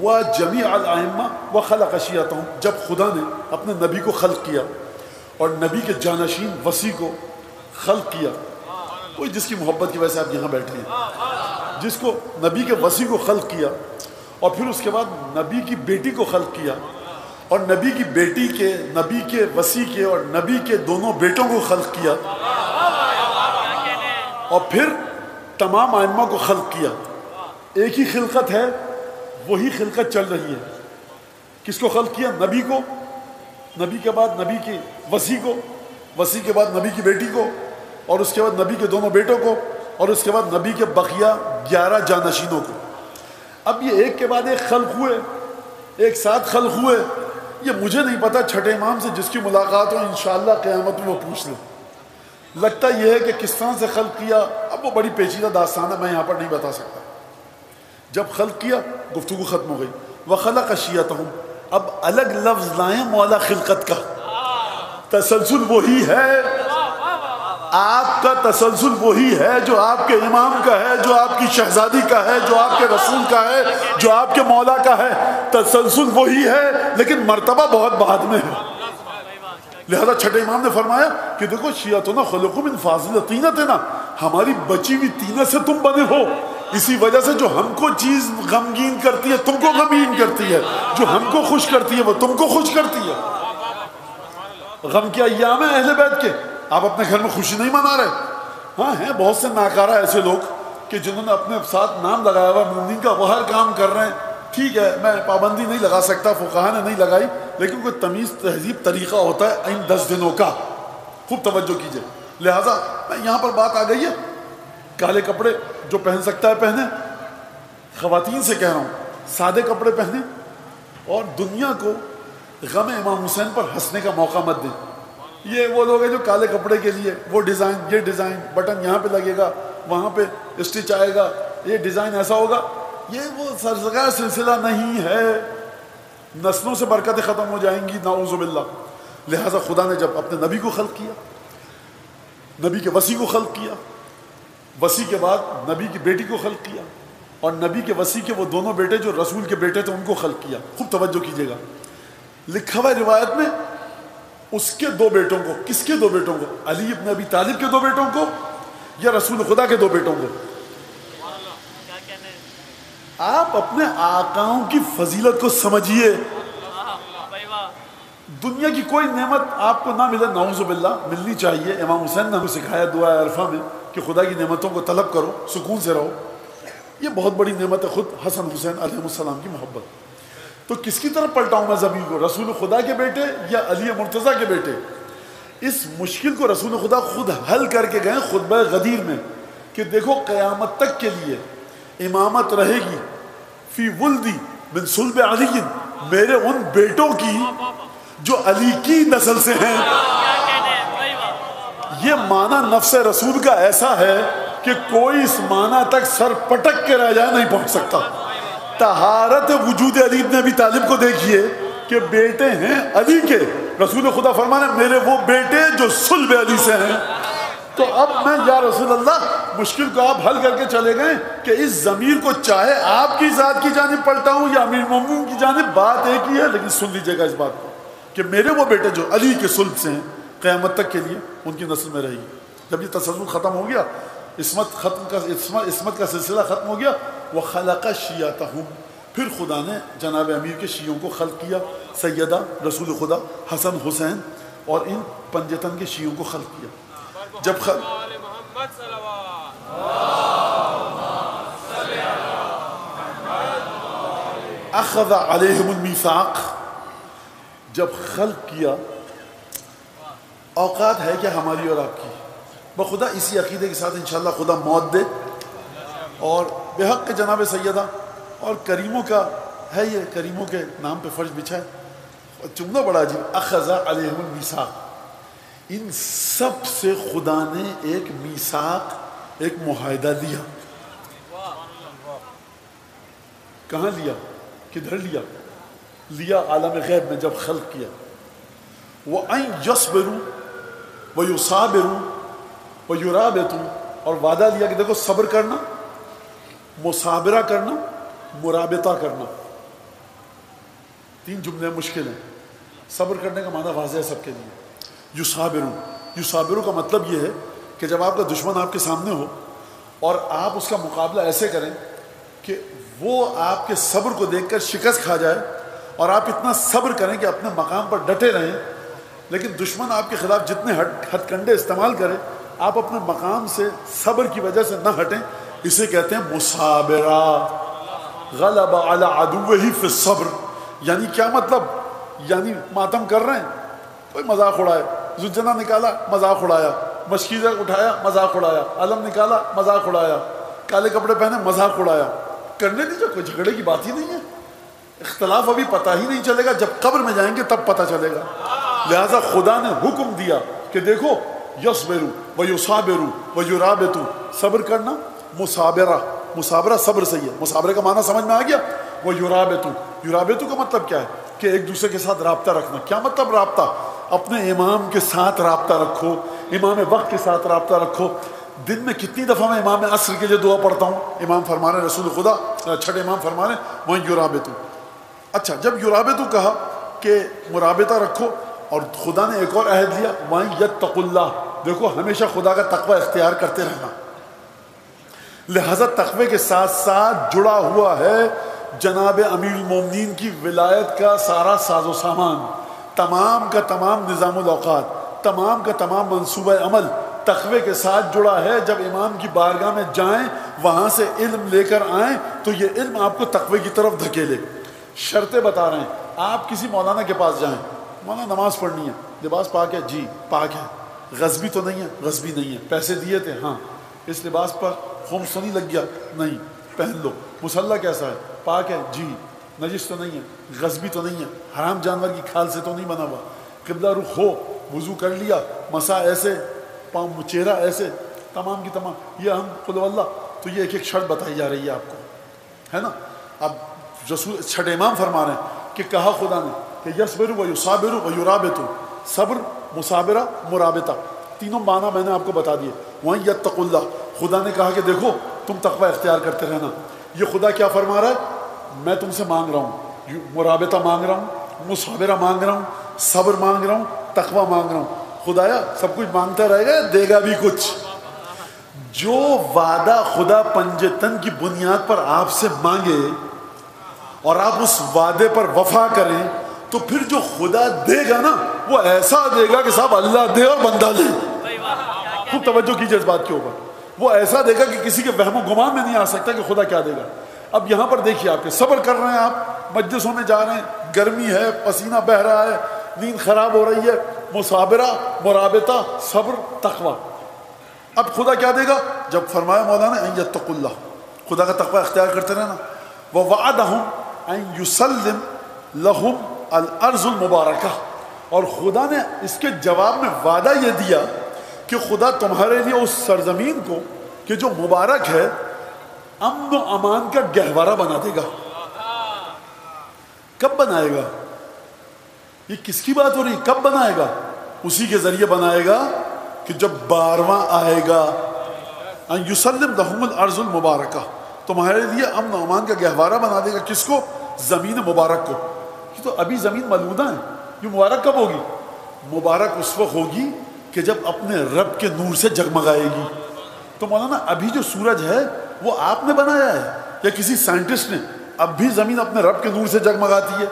و جمیع الائمہ و خلق شیعتہ. جب خدا نے اپنے نبی کو خلق کیا اور نبی کے جانشین وصی کو خلق کیا، کوئی جس کی محبت کی وجہ سے آپ یہاں بیٹھے ہیں، جس کو نبی کے وصی کو خلق کیا اور پھر اس کے بعد نبی کی بیٹی کو خلق کیا اور نبی کی بیٹی کے، نبی کے وصی کے اور نبی کے دونوں بیٹوں کو خلق کیا اور پھر تمام ائمہ کو خلق کیا. ایک ہی خلقت ہے، وہی خلقت چل رہی ہے. کس کو خلق کیا؟ نبی کو، نبی کے بعد نبی کے وصی کو، وصی کے بعد نبی کی بیٹی کو، اور اس کے بعد نبی کے دونوں بیٹوں کو، اور اس کے بعد نبی کے بقیہ 11 جانشینوں کو. اب یہ ایک کے بعد ایک خلق ہوئے، ایک ساتھ خلق ہوئے. یہ مجھے نہیں پتا، چھٹے امام سے جس کی ملاقات ہو انشاءاللہ قیامت میں وہ پوچھ لیں. لگتا یہ ہے کہ کس طرح سے خلق کیا، اب وہ بڑی پیچیدہ داستان ہے، میں یہاں پر نہیں بتا سکتا. جب خلق کیا گفتگو ختم ہو گئی. وَخَلَقَ شِيَعَتَهُمْ. اب الگ لفظ لائیں مولا خلقت کا. تسلسل وہی ہے، آپ کا تسلسل وہی ہے جو آپ کے امام کا ہے، جو آپ کی شہزادی کا ہے، جو آپ کے رسول کا ہے، جو آپ کے مولا کا ہے. تسلسل وہی ہے لیکن مرتبہ بہت بعد میں ہے. لہذا چھٹے امام نے فرمایا کہ دیکھو شیعتنا خلقوا من فاضل طینتنا، ہماری بچی ہوئی طینت سے تم بنے ہو. اسی وجہ سے جو ہم کو چیز غمگین کرتی ہے تم کو غمگین کرتی ہے، جو ہم کو خوش کرتی ہے وہ تم کو خوش کرتی ہے. غم کے ایام ہیں اہل بیت کے، آپ اپنے گھر میں خوشی نہیں منا رہے. ہاں ہیں بہت سے ناکارہ ایسے لوگ کہ جنہوں نے اپنے ساتھ نام لگایا ہوا مومنین کا، وہ ہر کام کر رہے ہیں. ٹھیک ہے، میں پابندی نہیں لگا سکتا، فقہا نے نہیں لگائی، لیکن کوئی تمیز تہذیب طریقہ ہوتا ہے ان 10 دنوں کا. خوب توجہ کیجئے. لہٰذا یہاں پر بات آ گئی ہے، کالے کپڑے جو پہن سکتا ہے پہنے. خواتین سے کہہ رہا ہوں سادے کپڑے پہنے اور دنیا کو غم امام حسین پر ہنسنے کا موقع مت دیں. یہ وہ لوگ ہیں جو کالے کپڑے کے لیے وہ ڈیزائن، یہ ڈیزائن، بٹن یہاں پہ لگے گا، وہاں پہ اسٹچ آئے گا، یہ ڈیزائن ایسا ہوگا. یہ وہ سرسگا سلسلہ نہیں ہے، نسلوں سے برکتیں ختم ہو جائیں گی نعوذ باللہ. لہٰذا خدا نے جب اپنے نبی کو خلق کیا، نبی کے وصی کو خلق کیا، وصی کے بعد نبی کی بیٹی کو خلق کیا، اور نبی کے وصی کے وہ دونوں بیٹے جو رسول کے بیٹے تھے ان کو خلق کیا. خوب توجہ کیجیے گا. لکھا ہوا ہے روایت میں اس کے 2 بیٹوں کو. کس کے 2 بیٹوں کو؟ علی ابن ابی طالب کے 2 بیٹوں کو یا رسول خدا کے 2 بیٹوں کو؟ آپ اپنے آقاؤں کی فضیلت کو سمجھیے. دنیا کی کوئی نعمت آپ کو نہ ملے نعوذ باللہ، ملنی چاہیے. امام حسین نے ہمیں سکھایا دعا عرفہ میں کہ خدا کی نعمتوں کو طلب کرو، سکون سے رہو. یہ بہت بڑی نعمت ہے خود حسن حسین علیہ السلام کی محبت. تو کس کی طرف پلٹاؤں میں زمین کو، رسول خدا کے بیٹے یا علی مرتضیٰ کے بیٹے؟ اس مشکل کو رسول خدا خود حل کر کے گئے خطبہ غدیر میں کہ دیکھو قیامت تک کے لیے امامت رہے گی فی ولدی من صلب علی، میرے ان بیٹوں کی جو علی کی نسل سے ہیں. یہ معنی نفس رسول کا ایسا ہے کہ کوئی اس معنی تک سر پٹک کے رہ جائے نہیں پہنچ سکتا. طہارت وجود علی ابن ابی طالب کو دیکھیے کہ بیٹے ہیں علی کے. رسول خدا فرمانے میرے وہ بیٹے جو صلب علی سے ہیں. تو اب میں یا رسول اللہ مشکل کو آپ حل کر کے چلے گئے کہ اس ضمیر کو چاہے آپ کی ذات کی جانب پلٹاؤں یا امیر المومنین کی جانب، بات ایک ہی ہے. لیکن سن لیجئے گا اس بات کو، کہ میرے وہ بیٹے جو علی کے صلب سے ہیں قیامت تک کے لیے ان کی نسل میں رہے گی. جب یہ تسلسل ختم ہو گیا، عصمت کا سلسلہ ختم ہو گیا، وَخَلَقَ شِيَعَتَهُمْ، پھر خدا نے جناب امیر کے شیعوں کو خلق کیا، سیدہ رسول خدا حسن حسین اور ان پنجتن کے شیعوں کو خلق کیا. جب اخذ علیہم المیثاق، جب خلق کیا، اوقات ہے کہ ہماری اور آپ کی بخدا اسی عقیدے کے ساتھ انشاءاللہ خدا موت دے اور بے حق کے جناب سیدہ اور کریموں کا ہے، یہ کریموں کے نام پہ فرش بچھائے. جملہ بڑا عجیب، اخذ علیہم المیثاق، ان سب سے خدا نے ایک میثاق، ایک معاہدہ لیا. کہاں لیا؟ کدھر لیا؟ لیا عالم غیب میں جب خلق کیا. وَأَن يَصْبِرُوا وَيُصَابِرُوا وَيُرَابِطُوا، اور وعدہ لیا کہ دیکھو صبر کرنا، مصابرہ کرنا، مرابطہ کرنا. تین جملے مشکل ہیں. صبر کرنے کا معنی واضح ہے سب کے لیے. یصابروا کا مطلب یہ ہے کہ جب آپ کا دشمن آپ کے سامنے ہو اور آپ اس کا مقابلہ ایسے کریں کہ وہ آپ کے صبر کو دیکھ کر شکست کھا جائے اور آپ اتنا صبر کریں کہ اپنے مقام پر ڈٹے رہیں، لیکن دشمن آپ کے خلاف جتنے ہتھ کنڈے استعمال کرے آپ اپنے مقام سے صبر کی وجہ سے نہ ہٹیں. اسے کہتے ہیں مصابرہ. غلب علی عدوہ فی الصبر، یعنی کیا مطلب؟ یعنی ماتم کر رہے ہیں، کوئی مذاق اڑائے، زجنہ نکالا مذاق اڑایا، مشکیزہ اٹھایا مذاق اڑایا، علم نکالا مذاق اڑایا، کالے کپڑے پہنے مذاق اڑایا. کرنے دیجیے، کوئی جھگڑے کی بات ہی نہیں ہے. اختلاف ابھی پتہ ہی نہیں چلے گا، جب قبر میں جائیں گے تب پتہ چلے گا. لہٰذا خدا نے حکم دیا کہ دیکھو یصبروا ویصابروا ویرابطوا، صبر کرنا، مصابرہ صبر سے ہی ہے. مصابرہ کا معنی سمجھ میں آ گیا. یرابطوا کا مطلب کیا ہے؟ کہ ایک دوسرے کے ساتھ رابطہ رکھنا. کیا مطلب رابطہ؟ اپنے امام کے ساتھ رابطہ رکھو، امام وقت کے ساتھ رابطہ رکھو. دن میں کتنی دفعہ میں امام عصر کے لیے دعا پڑھتا ہوں؟ امام فرما رہے رسول خدا، چھٹے امام فرما رہے وہیں یرابطوا. اچھا، جب یرابطوا کہا کہ مرابطہ رکھو، اور خدا نے ایک اور عہد لیا، وہیں یتقوا اللہ، دیکھو ہمیشہ خدا کا تقوی اختیار کرتے رہنا. لہذا تقوی کے ساتھ ساتھ جڑا ہوا ہے جناب امیر المومنین کی ولایت کا سارا ساز و سامان، تمام کا تمام نظام الاوقات، تمام کا تمام منصوبہ عمل تقوی کے ساتھ جڑا ہے. جب امام کی بارگاہ میں جائیں، وہاں سے علم لے کر آئیں تو یہ علم آپ کو تقوی کی طرف دھکیلے. شرطیں بتا رہے ہیں. آپ کسی مولانا کے پاس جائیں، مولانا نماز پڑھنی ہے، لباس پاک ہے؟ جی پاک ہے. غصبی تو نہیں ہے؟ غصبی نہیں ہے. پیسے دیے تھے؟ ہاں. اس لباس پر خمس تو نہیں لگ گیا؟ نہیں، پہن لو. مصلی کیسا ہے؟ پاک ہے؟ جی. نجس تو نہیں ہے؟ غصبی تو نہیں ہے؟ حرام جانور کی کھال سے تو نہیں بنا ہوا؟ قبلہ رخ ہو، وضو کر لیا، مسا ایسے، پاؤں چہرہ ایسے، تمام کی تمام. یہ ہم قل اللہ، تو یہ ایک ایک شرط بتائی جا رہی ہے آپ کو، ہے نا. اب رسول چھٹے امام فرما رہے ہیں کہ کہا خدا نے کہ یصبروا ویصابروا ویرابطوا، صبر، مصابرہ، مرابطہ، تینوں معنی میں نے آپ کو بتا دیے. وہیں یتقوا اللہ، خدا نے کہا کہ دیکھو تم تقوی اختیار کرتے رہنا. یہ خدا کیا فرما رہا ہے؟ میں تم سے مانگ رہا ہوں، مرابطہ مانگ رہا ہوں، مصابرہ مانگ رہا ہوں، صبر مانگ رہا ہوں، تقوی مانگ رہا ہوں. خدایا سب کچھ مانگتا رہے گا، دے گا بھی کچھ. جو وعدہ خدا پنجتن کی بنیاد پر آپ سے مانگے اور آپ اس وعدے پر وفا کریں تو پھر جو خدا دے گا نا وہ ایسا دے گا کہ صاحب اللہ دے اور بندہ لے. خوب توجہ کیجیے اس بات کے اوپر. وہ ایسا دے گا کہ کسی کے وہم و گمان میں نہیں آ سکتا کہ خدا کیا دے گا. اب یہاں پر دیکھیے، آپ کے صبر کر رہے ہیں، آپ مجلسوں میں جا رہے ہیں، گرمی ہے، پسینہ بہہ رہا ہے، نیند خراب ہو رہی ہے، مصابرہ، مرابطہ، صبر، تقوی. اب خدا کیا دے گا؟ جب فرمایا مولانا ان یتقوا اللہ، خدا کا تقوی اختیار کرتے رہنا. ووعدہم ان یسلم لہم الارض المبارکہ، اور خدا نے اس کے جواب میں وعدہ یہ دیا کہ خدا تمہارے لیے اس سرزمین کو کہ جو مبارک ہے امن و امان کا گہوارہ بنا دے گا. کب بنائے گا؟ یہ کس کی بات ہو رہی؟ کب بنائے گا؟ اسی کے ذریعے بنائے گا کہ جب 12واں آئے گا. ان یسلم لہم الارض المبارکہ، تمہارے لیے امن و امان کا گہوارہ بنا دے گا. کس کو؟ زمین مبارک کو. یہ تو ابھی زمین ملودہ ہے، یہ مبارک کب ہوگی؟ مبارک اس وقت ہوگی کہ جب اپنے رب کے نور سے جگمگائے گی. تو مولانا ابھی جو سورج ہے وہ آپ نے بنایا ہے یا کسی سائنٹسٹ نے؟ اب بھی زمین اپنے رب کے نور سے جگمگاتی ہے.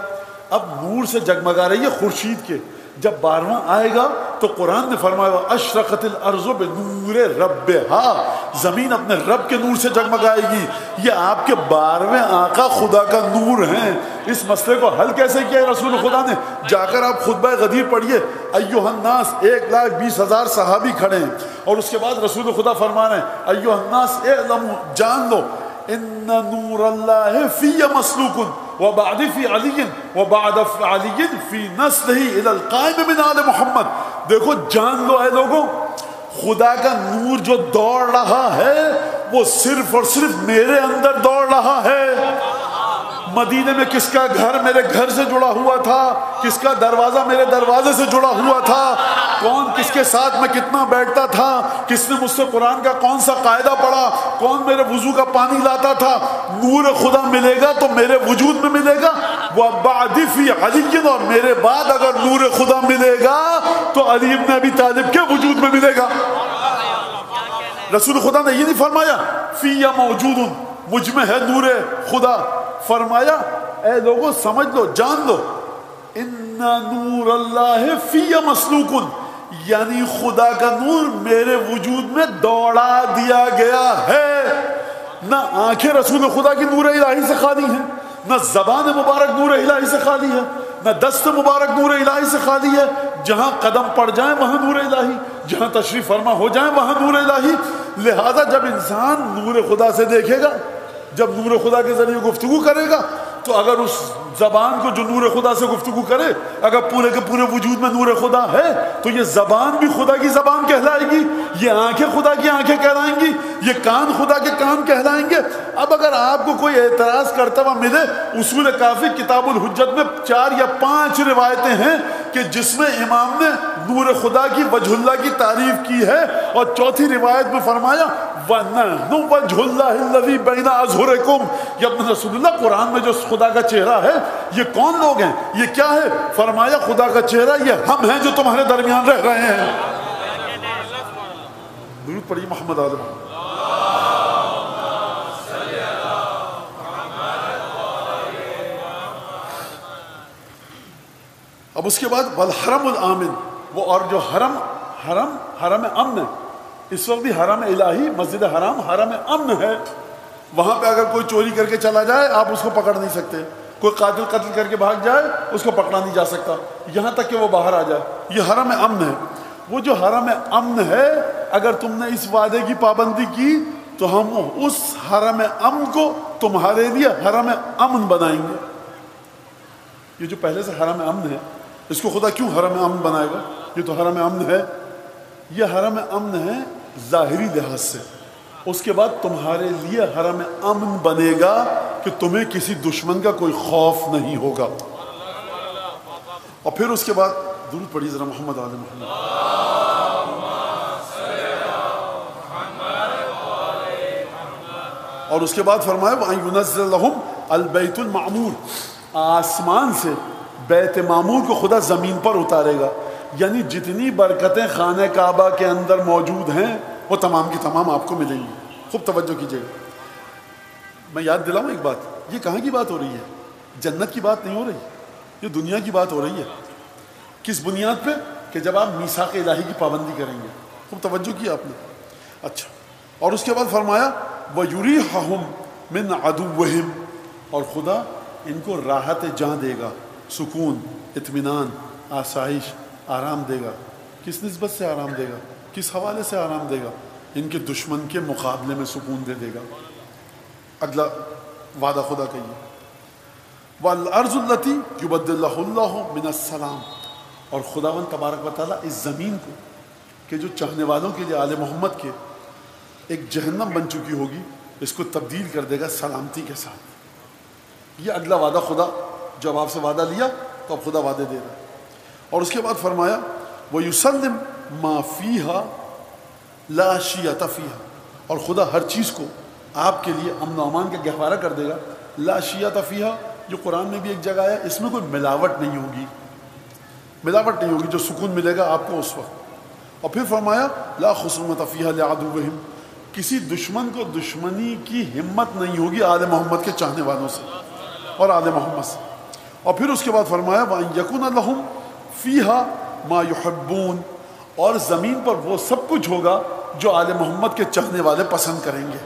اب نور سے جگمگا رہی ہے خورشید کے. جب 12واں آئے گا تو قرآن نے فرمایا اشرقت الارض بنور ربها، زمین اپنے رب کے نور سے جگمگائے گی. یہ آپ کے 12ویں آقا خدا کا نور ہیں. اس مسئلے کو حل کیسے کیا ہے رسول خدا نے؟ جا کر آپ خطبہ غدیر پڑھیے، ایھا الناس، 1,20,000 صحابی کھڑے ہیں اور اس کے بعد رسول خدا فرما رہے ہیں ایھا الناس اعلموا، جان لو، ان نور اللہ فی مسلوک وبعد فی علی وبعد علی فی نسلہ الی القائم من آل محمد. دیکھو جان لو اے لوگوں، خدا کا نور جو دوڑ رہا ہے وہ صرف اور صرف میرے اندر دوڑ رہا ہے. مدینے میں کس کا گھر میرے گھر سے جڑا ہوا تھا، کس کا دروازہ میرے دروازے سے جڑا ہوا تھا، کون کس کے ساتھ میں کتنا بیٹھتا تھا، کس نے مجھ سے قرآن کا کون سا قاعدہ پڑھا، کون میرے وضو کا پانی لاتا تھا. نور خدا ملے گا تو میرے وجود میں ملے گا. وَبَعْدِ فِي عَلِيٍّ، اور میرے بعد اگر نور خدا ملے گا تو علی بن ابی طالب کے وجود میں ملے گا. رسول خدا نے یہ نہیں فرمایا فی موجود، مجھ میں ہے نور خدا. فرمایا اے لوگوں سمجھ لو، جان لو، ان نور اللہ فی مسلوک، یعنی خدا کا نور میرے وجود میں دوڑا دیا گیا ہے. نہ آنکھیں رسول خدا کی نور الہی سے خالی ہیں، نہ زبان مبارک نور الہی سے خالی ہے، نہ دست مبارک نور الہی سے خالی ہے. جہاں قدم پڑ جائیں وہاں نور الہی، جہاں تشریف فرما ہو جائیں وہاں نور الہی. لہذا جب انسان نور خدا سے دیکھے گا، جب نور خدا کے ذریعے گفتگو کرے گا، تو اگر اس زبان کو جو نور خدا سے گفتگو کرے اگر پورے کے پورے وجود میں نور خدا ہے تو یہ زبان بھی خدا کی زبان کہلائے گی، یہ آنکھیں خدا کی آنکھیں کہلائیں گی، یہ کان خدا کے کان کہلائیں گے. اب اگر آپ کو کوئی اعتراض کرتا ہوا ملے، اصول کافی کتاب الحجت میں 4 یا 5 روایتیں ہیں کہ جس میں امام نے نور خدا کی وجہ اللہ کی تعریف کی ہے، اور چوتھی روایت میں فرمایا وَنَحْنُ وَجْهُ اللَّهِ الَّذِي بَيْنَ أَظْهُرِكُمْ. یہ اپنے رسول اللہ قرآن میں جو خدا کا چہرہ ہے یہ کون لوگ ہیں، یہ کیا ہے؟ فرمایا خدا کا چہرہ یہ ہم ہیں جو تمہارے درمیان رہ رہے ہیں. درود پڑھیے محمد آدم. اب اس کے بعد والحرم الآمن، وہ اور جو حرم امن ہے. اس وقت بھی حرم الہی مسجد حرام حرم امن ہے. وہاں پہ اگر کوئی چوری کر کے چلا جائے آپ اس کو پکڑ نہیں سکتے، کوئی قاتل قتل کر کے بھاگ جائے اس کو پکڑا نہیں جا سکتا یہاں تک کہ وہ باہر آ جائے. یہ حرم امن ہے. وہ جو حرم امن ہے، اگر تم نے اس وعدے کی پابندی کی تو ہم اس حرم امن کو تمہارے لیے حرم امن بنائیں گے. یہ جو پہلے سے حرم امن ہے اس کو خدا کیوں حرم امن بنائے گا؟ یہ تو حرم امن ہے. یہ حرم امن ہے ظاہری لحاظ سے. اس کے بعد تمہارے لیے حرم امن بنے گا کہ تمہیں کسی دشمن کا کوئی خوف نہیں ہوگا. اور پھر اس کے بعد درود پڑھیے ذرا محمد آل محمد. اور اس کے بعد فرمایا وَأَن يُنَزِّلَ لَهُمْ الْبَيْتُ الْمَعْمُورُ، آسمان سے بیت معمور کو خدا زمین پر اتارے گا. یعنی جتنی برکتیں خانہ کعبہ کے اندر موجود ہیں وہ تمام کی تمام آپ کو ملیں گی. خوب توجہ کیجیے. میں یاد دلاؤں ایک بات، یہ کہاں کی بات ہو رہی ہے؟ جنت کی بات نہیں ہو رہی، یہ دنیا کی بات ہو رہی ہے. کس بنیاد پہ؟ کہ جب آپ میثاق الہی کی پابندی کریں گے. خوب توجہ کی آپ نے. اچھا، اور اس کے بعد فرمایا وَيُرِيحَهُمْ مِنْ عَدُوِّهِمْ، اور خدا ان کو راحت جاں دے گا، سکون، اطمینان، آسائش، آرام دے گا. کس نسبت سے آرام دے گا؟ کس حوالے سے آرام دے گا؟ ان کے دشمن کے مقابلے میں سکون دے گا. اگلا وعدہ خدا کہیے وَالْأَرْضُ الَّتِي يُبَدِّلُهَا اللَّهُ مِنَ السَّلَامِ، اور خداوند تبارک و تعالیٰ اس زمین کو کہ جو چاہنے والوں کے لیے آل محمد کے ایک جہنم بن چکی ہوگی اس کو تبدیل کر دے گا سلامتی کے ساتھ. یہ اگلا وعدہ خدا، جب آپ سے وعدہ لیا تو اب خدا وعدے دے رہا ہے. اور اس کے بعد فرمایا وَيُسَلِّمْ مَا فِيهَا لَا شِيَةَ فِيهَا، اور خدا ہر چیز کو آپ کے لیے امن و امان کا گہوارہ کر دے گا. لا شیعۃ فیہا، جو قرآن میں بھی ایک جگہ ہے، اس میں کوئی ملاوٹ نہیں ہوگی. ملاوٹ نہیں ہوگی، جو سکون ملے گا آپ کو اس وقت۔ اور پھر فرمایا لا خصومت فیہا لعدوہم، کسی دشمن کو دشمنی کی ہمت نہیں ہوگی آل محمد کے چاہنے والوں سے اور آل محمد سے۔ اور پھر اس کے بعد فرمایا وَأَن يَكُونَ لَهُمْ فِيهَا مَا يُحِبُّونَ، اور زمین پر وہ سب کچھ ہوگا جو آل محمد کے چاہنے والے پسند کریں گے۔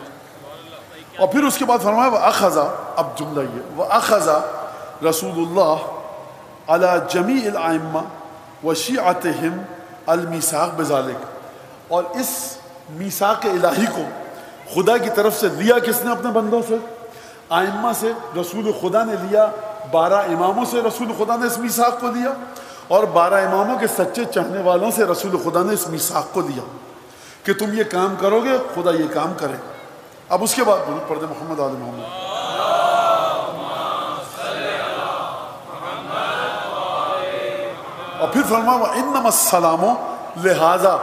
اور پھر اس کے بعد فرمایا وَأَخَذَ، اب جملہ یہ وَأَخَذَ رسول اللہ علی جمیع الائمہ وشیعتہم المیثاق بذالک، اور اس میثاق الہی کو خدا کی طرف سے لیا کس نے اپنے بندوں سے؟ آئمہ سے رسول خدا نے لیا، 12 اماموں سے رسول خدا نے اس میثاق کو لیا، اور 12 اماموں کے سچے چاہنے والوں سے رسول خدا نے اس میثاق کو لیا کہ تم یہ کام کرو گے خدا یہ کام کرے۔ اب اس کے بعد درود پڑھ دیں محمد آل محمد۔ اور پھر فرمایا وَإِنَّمَا السَّلَامُ، لہٰذا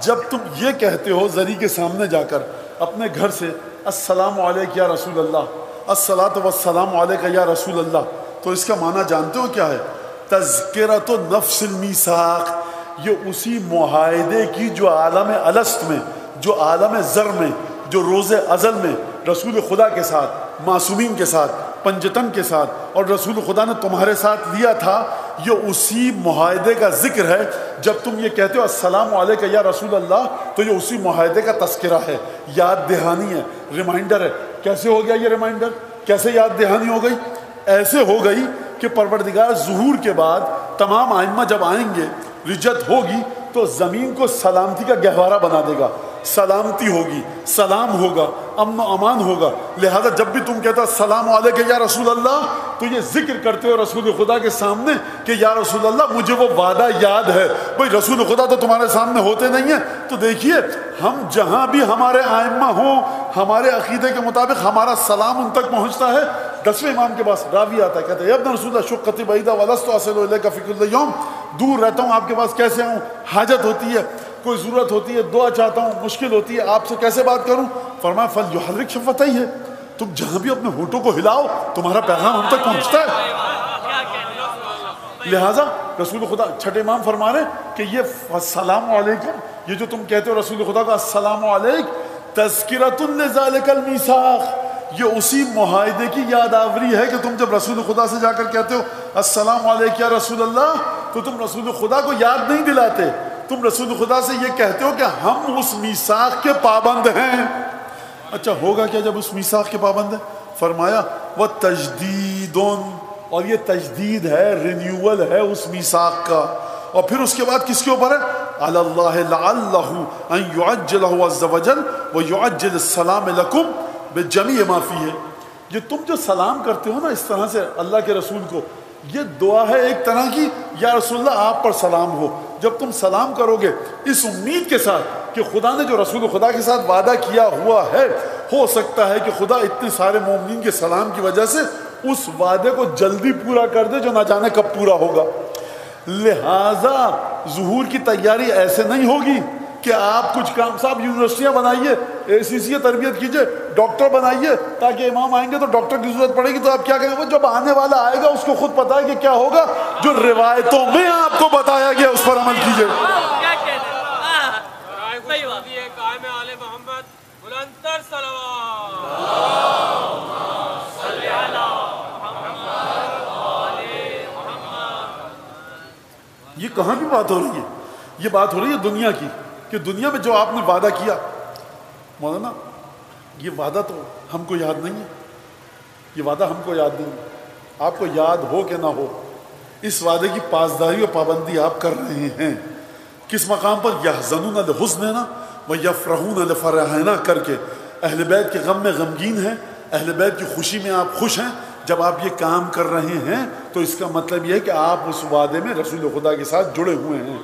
جب تم یہ کہتے ہو زری کے سامنے جا کر اپنے گھر سے السلام علیک یا رسول اللہ، الصلاۃ والسلام علیک یا رسول اللہ، تو اس کا معنی جانتے ہو کیا ہے؟ تذکرۃ نفس المیثاق، یہ اسی معاہدے کی جو عالم الست میں، جو عالم ذر میں، جو روز ازل میں رسول خدا کے ساتھ، معصومین کے ساتھ، پنجتن کے ساتھ اور رسول خدا نے تمہارے ساتھ لیا تھا، یہ اسی معاہدے کا ذکر ہے۔ جب تم یہ کہتے ہو السلام علیک یا رسول اللہ، تو یہ اسی معاہدے کا تذکرہ ہے، یاد دہانی ہے، ریمائنڈر ہے۔ کیسے ہو گیا یہ ریمائنڈر؟ کیسے یاد دہانی ہو گئی؟ ایسے ہو گئی کہ پروردگار ظہور کے بعد تمام ائمہ جب آئیں گے، رجت ہوگی تو زمین کو سلامتی کا گہوارہ بنا دے گا، سلامتی ہوگی، سلام ہوگا، امن و امان ہوگا۔ لہذا جب بھی تم کہتا السلام علیک یا رسول اللہ، تو یہ ذکر کرتے ہو رسول خدا کے سامنے کہ یا رسول اللہ مجھے وہ وعدہ یاد ہے۔ بھئی رسول خدا تو تمہارے سامنے ہوتے نہیں ہیں، تو دیکھیے ہم جہاں بھی ہمارے ائمہ ہوں، ہمارے عقیدے کے مطابق ہمارا سلام ان تک پہنچتا ہے۔ 10ویں امام کے پاس راوی آتا ہے، کہتے ہیں یا ابن رسول اللہ شقتی بعیدہ ولست اصل الیک فی کل یوم، دور رہتا ہوں آپ کے پاس کیسے آؤں؟ حاجت ہوتی ہے، کوئی ضرورت ہوتی ہے، دعا چاہتا ہوں، مشکل ہوتی ہے، آپ سے کیسے بات کروں؟ فرمایا فلیحرک شفتیہ، تم جہاں بھی اپنے ہونٹوں کو ہلاؤ، تمہارا پیغام ہم تک پہنچتا ہے۔ لہٰذا رسول خدا، چھٹے امام فرما رہے کہ یہ السلام علیکم، یہ جو تم کہتے ہو رسول خدا کا السلام علیک، تذکرۃ لذالک المیثاق، یہ اسی معاہدے کی یاد آوری ہے کہ تم جب رسول خدا سے جا کر کہتے ہو السلام علیک یا رسول اللہ، تو تم رسول خدا کو یاد نہیں دلاتے، تم رسول خدا سے یہ کہتے ہو کہ ہم اس میثاق کے پابند ہیں۔ اچھا ہوگا کیا جب اس میثاق کے پابند ہیں؟ فرمایا وَتَجْدِيدٌ، اور یہ تجدید ہے، رینیول ہے اس میثاق کا۔ اور پھر اس کے بعد کس کے اوپر ہے؟ علی اللہ لعلہ ان یعجلہ عز وجل ویعجل السلام لکم بجمیع ما فیہ، یہ تم جو سلام کرتے ہو نا اس طرح سے اللہ کے رسول کو، یہ دعا ہے ایک طرح کی، یا رسول اللہ آپ پر سلام ہو۔ جب تم سلام کرو گے اس امید کے ساتھ کہ خدا نے جو رسول خدا کے ساتھ وعدہ کیا ہوا ہے، ہو سکتا ہے کہ خدا اتنے سارے مومنین کے سلام کی وجہ سے اس وعدے کو جلدی پورا کر دے جو نہ جانے کب پورا ہوگا۔ لہٰذا ظہور کی تیاری ایسے نہیں ہوگی کہ آپ کچھ کام، صاحب یونیورسٹیاں بنائیے، ACC تربیت کیجئے، ڈاکٹر بنائیے، تاکہ امام آئیں گے تو ڈاکٹر کی ضرورت پڑے گی تو آپ کیا کریں گے؟ جب آنے والا آئے گا اس کو خود پتا ہے کہ کیا ہوگا، جو روایتوں میں آپ کو بتایا گیا اس پر عمل کیجئے۔ یہ کہاں بھی بات ہو رہی ہے؟ یہ بات ہو رہی ہے دنیا کی، کہ دنیا میں جو آپ نے وعدہ کیا، مولانا یہ وعدہ تو ہم کو یاد نہیں ہے، یہ وعدہ ہم کو یاد نہیں ہے، آپ کو یاد ہو کہ نہ ہو، اس وعدے کی پاسداری اور پابندی آپ کر رہے ہیں۔ کس مقام پر؟ یحزنون لحزننا ویفرحون لفرحنا کر کے، اہل بیت کے غم میں غمگین ہیں، اہل بیت کی خوشی میں آپ خوش ہیں۔ جب آپ یہ کام کر رہے ہیں تو اس کا مطلب یہ ہے کہ آپ اس وعدے میں رسول خدا کے ساتھ جڑے ہوئے ہیں۔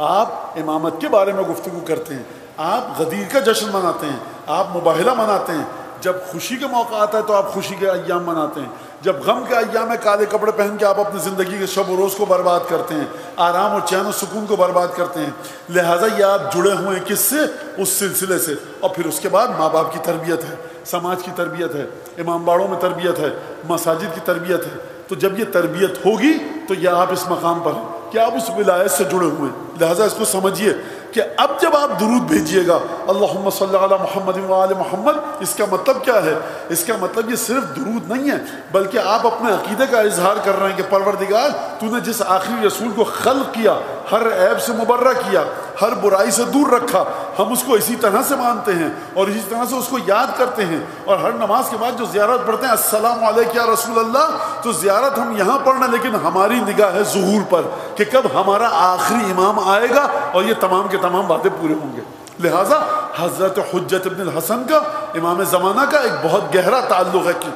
آپ امامت کے بارے میں گفتگو کرتے ہیں، آپ غدیر کا جشن مناتے ہیں، آپ مباہلہ مناتے ہیں، جب خوشی کے موقع آتا ہے تو آپ خوشی کے ایام مناتے ہیں، جب غم کے ایام میں کالے کپڑے پہن کے آپ اپنی زندگی کے شب و روز کو برباد کرتے ہیں، آرام اور چین و سکون کو برباد کرتے ہیں۔ لہٰذا یہ آپ جڑے ہوئے ہیں کس سے؟ اس سلسلے سے۔ اور پھر اس کے بعد ماں باپ کی تربیت ہے، سماج کی تربیت ہے، امام باڑوں میں تربیت ہے، مساجد کی تربیت ہے۔ تو جب یہ تربیت ہوگی تو یہ آپ اس مقام پر ہیں کہ آپ اس ولایت سے جڑے ہوئے ہیں. لہٰذا اس کو سمجھیے کہ اب جب آپ درود بھیجیے گا اللہم صلی علی محمد و آل محمد، اس کا مطلب کیا ہے؟ اس کا مطلب یہ صرف درود نہیں ہے، بلکہ آپ اپنے عقیدے کا اظہار کر رہے ہیں کہ پروردگار تو نے جس آخری رسول کو خلق کیا، ہر عیب سے مبرہ کیا، ہر برائی سے دور رکھا، ہم اس کو اسی طرح سے مانتے ہیں اور اسی طرح سے اس کو یاد کرتے ہیں. اور ہر نماز کے بعد جو زیارت پڑھتے ہیں السلام علیک یا رسول اللہ، تو زیارت ہم یہاں پڑھنا، لیکن ہماری نگاہ ہے ظہور پر کہ کب ہمارا آخری امام آئے گا اور یہ تمام کے تمام وعدے پورے ہوں گے. لہٰذا حضرت حجت ابن الحسن کا، امام زمانہ کا، ایک بہت گہرا تعلق ہے کہ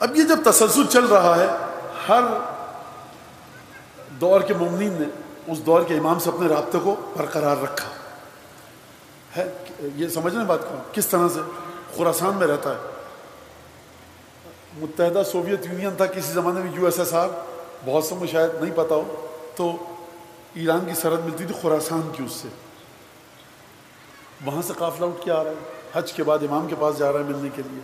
اب یہ جب تسلسل چل رہا ہے، ہر دور کے مومنین نے اس دور کے امام سے اپنے رابطے کو برقرار رکھا ہے. یہ سمجھنے بات کو کس طرح سے خراسان میں رہتا ہے. متحدہ سوویت یونین تھا کسی زمانے میں، USSR، بہت سے میں شاید نہیں پتا ہو، تو ایران کی سرحد ملتی تھی خراسان کی، اس سے وہاں سے قافلہ اٹھ کے آ رہا ہے، حج کے بعد امام کے پاس جا رہا ہے ملنے کے لیے.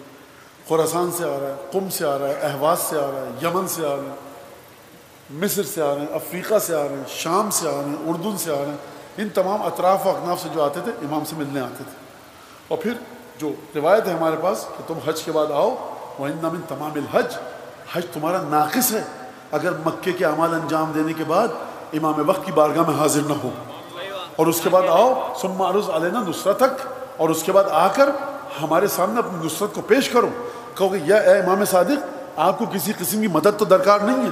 خراسان سے آ رہا ہے، قم سے آ رہا ہے، اہواز سے آ رہا ہے، یمن سے آ رہے ہیں، مصر سے آ رہے ہیں، افریقہ سے آ رہے ہیں، شام سے آ رہے ہیں، اردن سے آ رہے ہیں. ان تمام اطراف و اکناف سے جو آتے تھے امام سے ملنے آتے تھے. اور پھر جو روایت ہے ہمارے پاس کہ تم حج کے بعد آؤ، وَإِنَّ مِن تَمَامِ الْحَجِّ، حج تمہارا ناقص ہے اگر مکے کے اعمال انجام دینے کے بعد امام وقت کی بارگاہ میں حاضر نہ ہو. اور اس کے بعد آؤ ثم اعرض علینا نصرتک، اور اس کے بعد آ کر ہمارے سامنے اپنی نصرت کو پیش کرو. کہو کہ یا اے امام صادق، آپ کو کسی قسم کی مدد تو درکار نہیں ہے،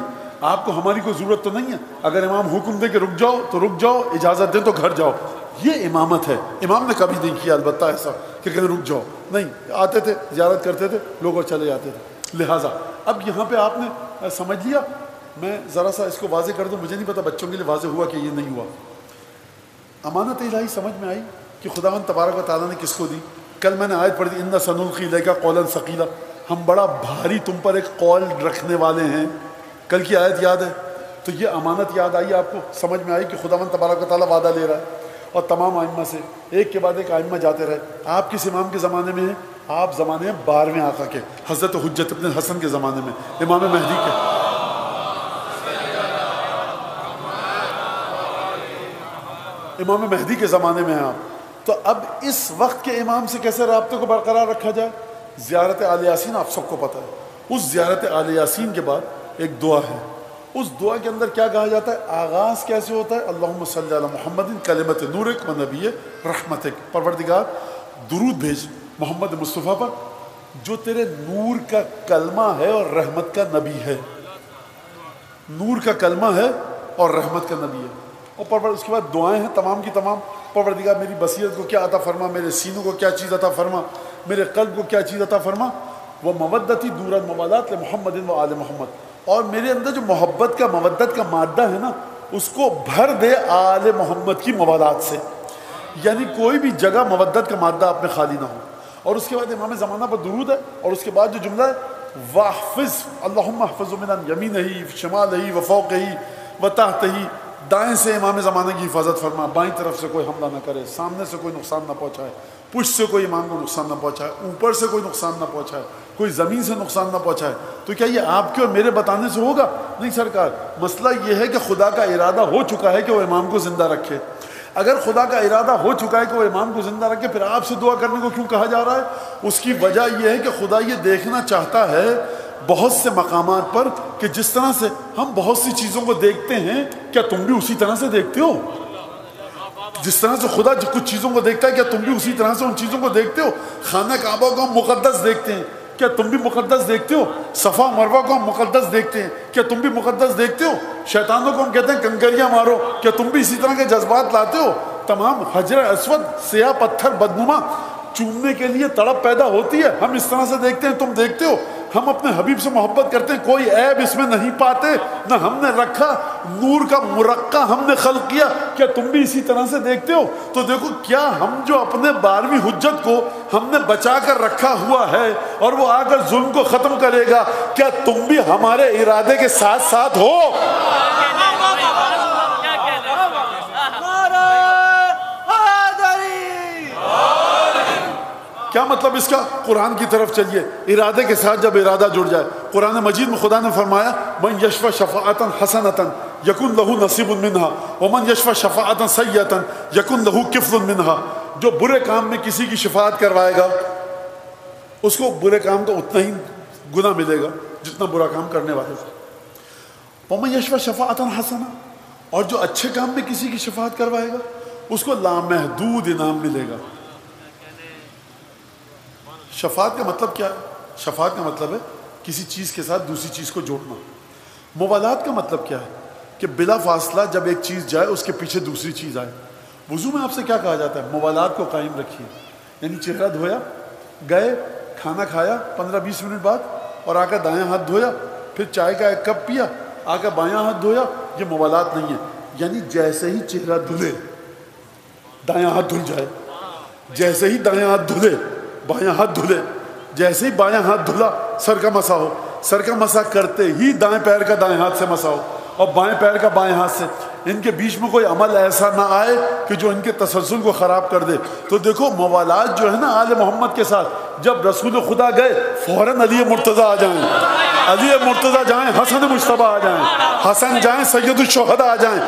آپ کو ہماری کوئی ضرورت تو نہیں ہے، اگر امام حکم دے کہ رک جاؤ تو رک جاؤ، اجازت دے تو گھر جاؤ. یہ امامت ہے. امام نے کبھی نہیں کیا البتہ ایسا کہ کہیں رک جاؤ، نہیں، آتے تھے، زیارت کرتے تھے لوگ اور چلے جاتے تھے. لہٰذا اب یہاں پہ آپ نے سمجھ لیا. میں ذرا سا اس کو واضح کر دوں، مجھے نہیں پتا بچوں کے لیے واضح ہوا کہ یہ نہیں ہوا. امانت الہی سمجھ میں آئی کہ خداوند تبارک و تعالیٰ نے کس کو دی. کل میں نے آیت پڑھی تھی اِنَّ سَنُلْقِي عَلَيْكَ قَوْلًا ثَقِيلًا، ہم بڑا بھاری تم پر ایک قول رکھنے والے ہیں. کل کی آیت یاد ہے؟ تو یہ امانت یاد آئی آپ کو، سمجھ میں آئی کہ خداوند تبارک و تعالیٰ وعدہ لے رہا ہے. اور تمام ائمہ سے ایک کے بعد ایک ائمہ جاتے رہے. آپ کس امام کے زمانے میں ہیں؟ آپ زمانے 12ویں آقا کے، حضرت حجت ابن الحسن کے زمانے میں، امام مہدی کے. امام مہدی کے زمانے میں ہیں آپ. تو اب اس وقت کے امام سے کیسے رابطے کو برقرار رکھا جائے؟ زیارت آل یاسین آپ سب کو پتہ ہے. اس زیارت آل یاسین کے بعد ایک دعا ہے. اس دعا کے اندر کیا کہا جاتا ہے؟ آغاز کیسے ہوتا ہے؟ اللہم صلی علی محمد کلمت نورک و نبی رحمتک، پروردگار درود بھیج محمد مصطفیٰ پر جو تیرے نور کا کلمہ ہے اور رحمت کا نبی ہے. نور کا کلمہ ہے اور رحمت کا نبی ہے. اور اس کے بعد دعائیں ہیں تمام کی تمام. پروردگار میری بصیرت کو کیا عطا فرما، میرے سینوں کو کیا چیز عطا فرما، میرے قلب کو کیا چیز عطا فرما. وہ مودتی دور الموالات لمحمد و آل محمد، اور میرے اندر جو محبت کا مودت کا مادہ ہے نا، اس کو بھر دے آل محمد کی موالات سے. یعنی کوئی بھی جگہ مودت کا مادہ آپ میں خالی نہ ہو. اور اس کے بعد امام زمانہ پر درود ہے. اور اس کے بعد جو جملہ ہے واحفظ اللہم احفظ من یمینہ شمالہ وفوقہ وتحتہ، دائیں سے امام زمانہ کی حفاظت فرما، بائیں طرف سے کوئی حملہ نہ کرے، سامنے سے کوئی نقصان نہ پہنچائے، پشت سے کوئی امام کو نقصان نہ پہنچائے، اوپر سے کوئی نقصان نہ پہنچائے، کوئی زمین سے نقصان نہ پہنچائے. تو کیا یہ آپ کے اور میرے بتانے سے ہوگا؟ نہیں سرکار. مسئلہ یہ ہے کہ خدا کا ارادہ ہو چکا ہے کہ وہ امام کو زندہ رکھے. اگر خدا کا ارادہ ہو چکا ہے کہ وہ امام کو زندہ رکھے، پھر آپ سے دعا کرنے کو کیوں کہا جا رہا ہے؟ اس کی وجہ یہ ہے کہ خدا یہ دیکھنا چاہتا ہے بہت سے مقامات پر کہ جس طرح سے ہم بہت سی چیزوں کو دیکھتے ہیں، کیا تم بھی اسی طرح سے دیکھتے ہو؟ جس طرح سے خدا کچھ چیزوں کو دیکھتا ہے، کیا تم بھی اسی طرح سے ان چیزوں کو دیکھتے ہو؟ خانہ کعبہ کو ہم مقدس دیکھتے ہیں، کیا تم بھی مقدس دیکھتے ہو؟ صفا مروہ کو ہم مقدس دیکھتے ہیں، کیا تم بھی مقدس دیکھتے ہو؟ شیطانوں کو ہم کہتے ہیں کنکریاں مارو، کیا تم بھی اسی طرح کے جذبات لاتے ہو؟ تمام حجر اسود سیاہ پتھر بدنما چومنے کے لیے تڑپ پیدا ہوتی ہے، ہم اس طرح سے دیکھتے ہیں، تم دیکھتے ہو. ہم اپنے حبیب سے محبت کرتے ہیں، کوئی عیب اس میں نہیں پاتے، نہ ہم نے رکھا. نور کا مرقع ہم نے خلق کیا، کیا تم بھی اسی طرح سے دیکھتے ہو؟ تو دیکھو کیا ہم جو اپنے 12ویں حجت کو ہم نے بچا کر رکھا ہوا ہے اور وہ آ کر ظلم کو ختم کرے گا، کیا تم بھی ہمارے ارادے کے ساتھ ساتھ ہو؟ کیا مطلب اس کا؟ قرآن کی طرف چلیے، ارادے کے ساتھ جب ارادہ جڑ جائے۔ قرآن مجید میں خدا نے فرمایا من یشفع شفاعتا حسنتا یکن لہ نصیب منہا ومن یشفع شفاعتا سیئتا یکن لہ کفل منہا۔ جو برے کام میں کسی کی شفاعت کروائے گا اس کو برے کام تو اتنا ہی گناہ ملے گا جتنا برا کام کرنے والے سے۔ ومن یشفع شفاعتا حسنا، اور جو اچھے کام میں کسی کی شفاعت کروائے گا اس کو لامحدود انعام ملے گا۔ شفاعت کا مطلب کیا ہے؟ شفاعت کا مطلب ہے کسی چیز کے ساتھ دوسری چیز کو جوڑنا۔ موالات کا مطلب کیا ہے؟ کہ بلا فاصلہ جب ایک چیز جائے اس کے پیچھے دوسری چیز آئے۔ وضو میں آپ سے کیا کہا جاتا ہے؟ موالات کو قائم رکھیے، یعنی چہرہ دھویا، گئے کھانا کھایا 15-20 منٹ بعد اور آ کر دایاں ہاتھ دھویا، پھر چائے کا ایک کپ پیا، آ کر بایاں ہاتھ دھویا، یہ موالات نہیں ہے۔ یعنی جیسے ہی چہرہ دھلے دایاں ہاتھ دھل جائے، جیسے ہی دایاں ہاتھ دھلے بایاں ہاتھ دھلے، جیسے ہی بایاں ہاتھ دھلا سر کا مسا ہو، سر کا مسا کرتے ہی دائیں پیر کا دائیں ہاتھ سے مسا ہو اور بائیں پیر کا بائیں ہاتھ سے۔ ان کے بیچ میں کوئی عمل ایسا نہ آئے کہ جو ان کے تسلسل کو خراب کر دے۔ تو دیکھو موالات جو ہے نا آل محمد کے ساتھ، جب رسول خدا گئے فوراً علی مرتضیٰ آ جائیں، علی مرتضیٰ جائیں حسن مجتبیٰ آ جائیں، حسن جائیں سید الشہداء آ جائیں،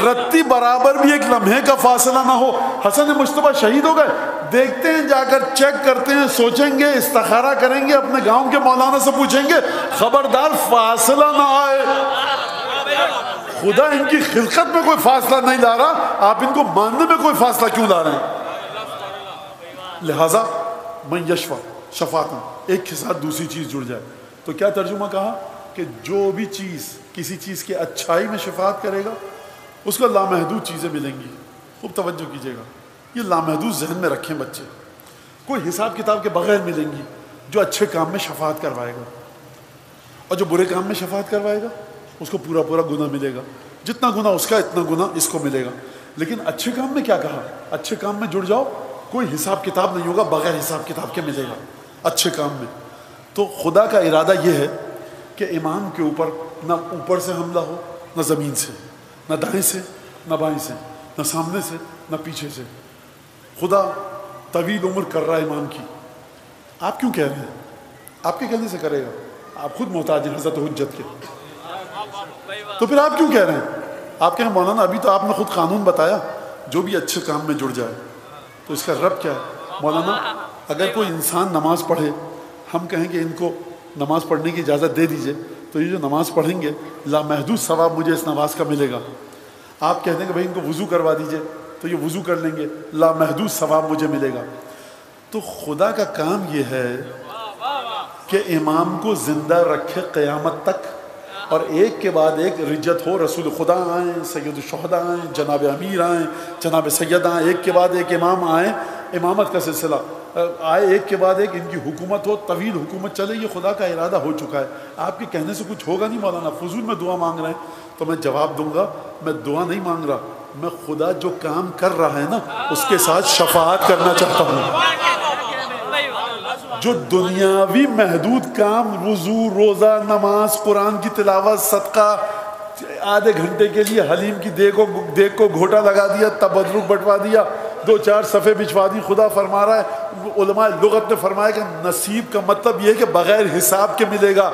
رتی برابر بھی ایک لمحے کا فاصلہ نہ ہو۔ حسن مجتبیٰ شہید ہو گئے، دیکھتے ہیں جا کر چیک کرتے ہیں، سوچیں گے، استخارہ کریں گے، اپنے گاؤں کے مولانا سے پوچھیں گے، خبردار فاصلہ نہ آئے۔ خدا ان کی خلقت میں کوئی فاصلہ نہیں لا رہا، آپ ان کو ماننے میں کوئی فاصلہ کیوں لا رہے ہیں؟ لہٰذا من یشفع شفاعتا، ایک کے ساتھ دوسری چیز جڑ جائے۔ تو کیا ترجمہ کہا؟ کہ جو بھی چیز کسی چیز کی اچھائی میں شفاعت کرے گا اس کو لامحدود چیزیں ملیں گی۔ خوب توجہ کیجیے گا، یہ لامحدود ذہن میں رکھیں بچے، کوئی حساب کتاب کے بغیر ملیں گی جو اچھے کام میں شفاعت کروائے گا، اور جو برے کام میں شفاعت کروائے گا اس کو پورا پورا گناہ ملے گا، جتنا گناہ اس کا اتنا گناہ اس کو ملے گا۔ لیکن اچھے کام میں کیا کہا؟ اچھے کام میں جڑ جاؤ، کوئی حساب کتاب نہیں ہوگا، بغیر حساب کتاب کے ملے گا اچھے کام میں۔ تو خدا کا ارادہ یہ ہے کہ امام کے اوپر نہ اوپر سے حملہ ہو، نہ زمین سے، نہ دائیں سے، نہ بائیں سے، نہ سامنے سے، نہ پیچھے سے۔ خدا طویل عمر کر رہا ہے امام کی، آپ کیوں کہہ رہے ہیں؟ آپ کے کہنے سے کرے گا، آپ خود محتاج ہیں حضرت حجت کے، تو پھر آپ کیوں کہہ رہے ہیں؟ آپ کہیں مولانا ابھی تو آپ نے خود قانون بتایا جو بھی اچھے کام میں جڑ جائے، تو اس کا رب کیا ہے؟ مولانا اگر کوئی انسان نماز پڑھے، ہم کہیں کہ ان کو نماز پڑھنے کی اجازت دے دیجئے، تو یہ جو نماز پڑھیں گے لامحدود ثواب مجھے اس نماز کا ملے گا۔ آپ کہتے ہیں کہ بھائی ان کو وضو کروا دیجئے، تو یہ وضو کر لیں گے، لامحدود ثواب مجھے ملے گا۔ تو خدا کا کام یہ ہے کہ امام کو زندہ رکھے قیامت تک، اور ایک کے بعد ایک رجت ہو، رسول خدا آئیں، سید الشہداء آئیں، جناب امیر آئیں، جناب سید آئیں، ایک کے بعد ایک امام آئیں، امامت کا سلسلہ آئے، ایک کے بعد ایک ان کی حکومت ہو، طویل حکومت چلے۔ یہ خدا کا ارادہ ہو چکا ہے، آپ کے کہنے سے کچھ ہوگا نہیں مولانا۔ فضول میں دعا مانگ رہے ہیں تو میں جواب دوں گا، میں دعا نہیں مانگ رہا، میں خدا جو کام کر رہا ہے نا اس کے ساتھ شفاعت کرنا چاہتا ہوں۔ جو دنیاوی محدود کام، وضو، روزہ، نماز، قرآن کی تلاوت، صدقہ، آدھے گھنٹے کے لیے حلیم کی دیگ کو گھوٹا لگا دیا، تبرک بٹوا دیا، 2-4 صفحے بچوا دی، خدا فرما رہا ہے، علماء لغت نے فرمایا کہ نصیب کا مطلب یہ ہے کہ بغیر حساب کے ملے گا۔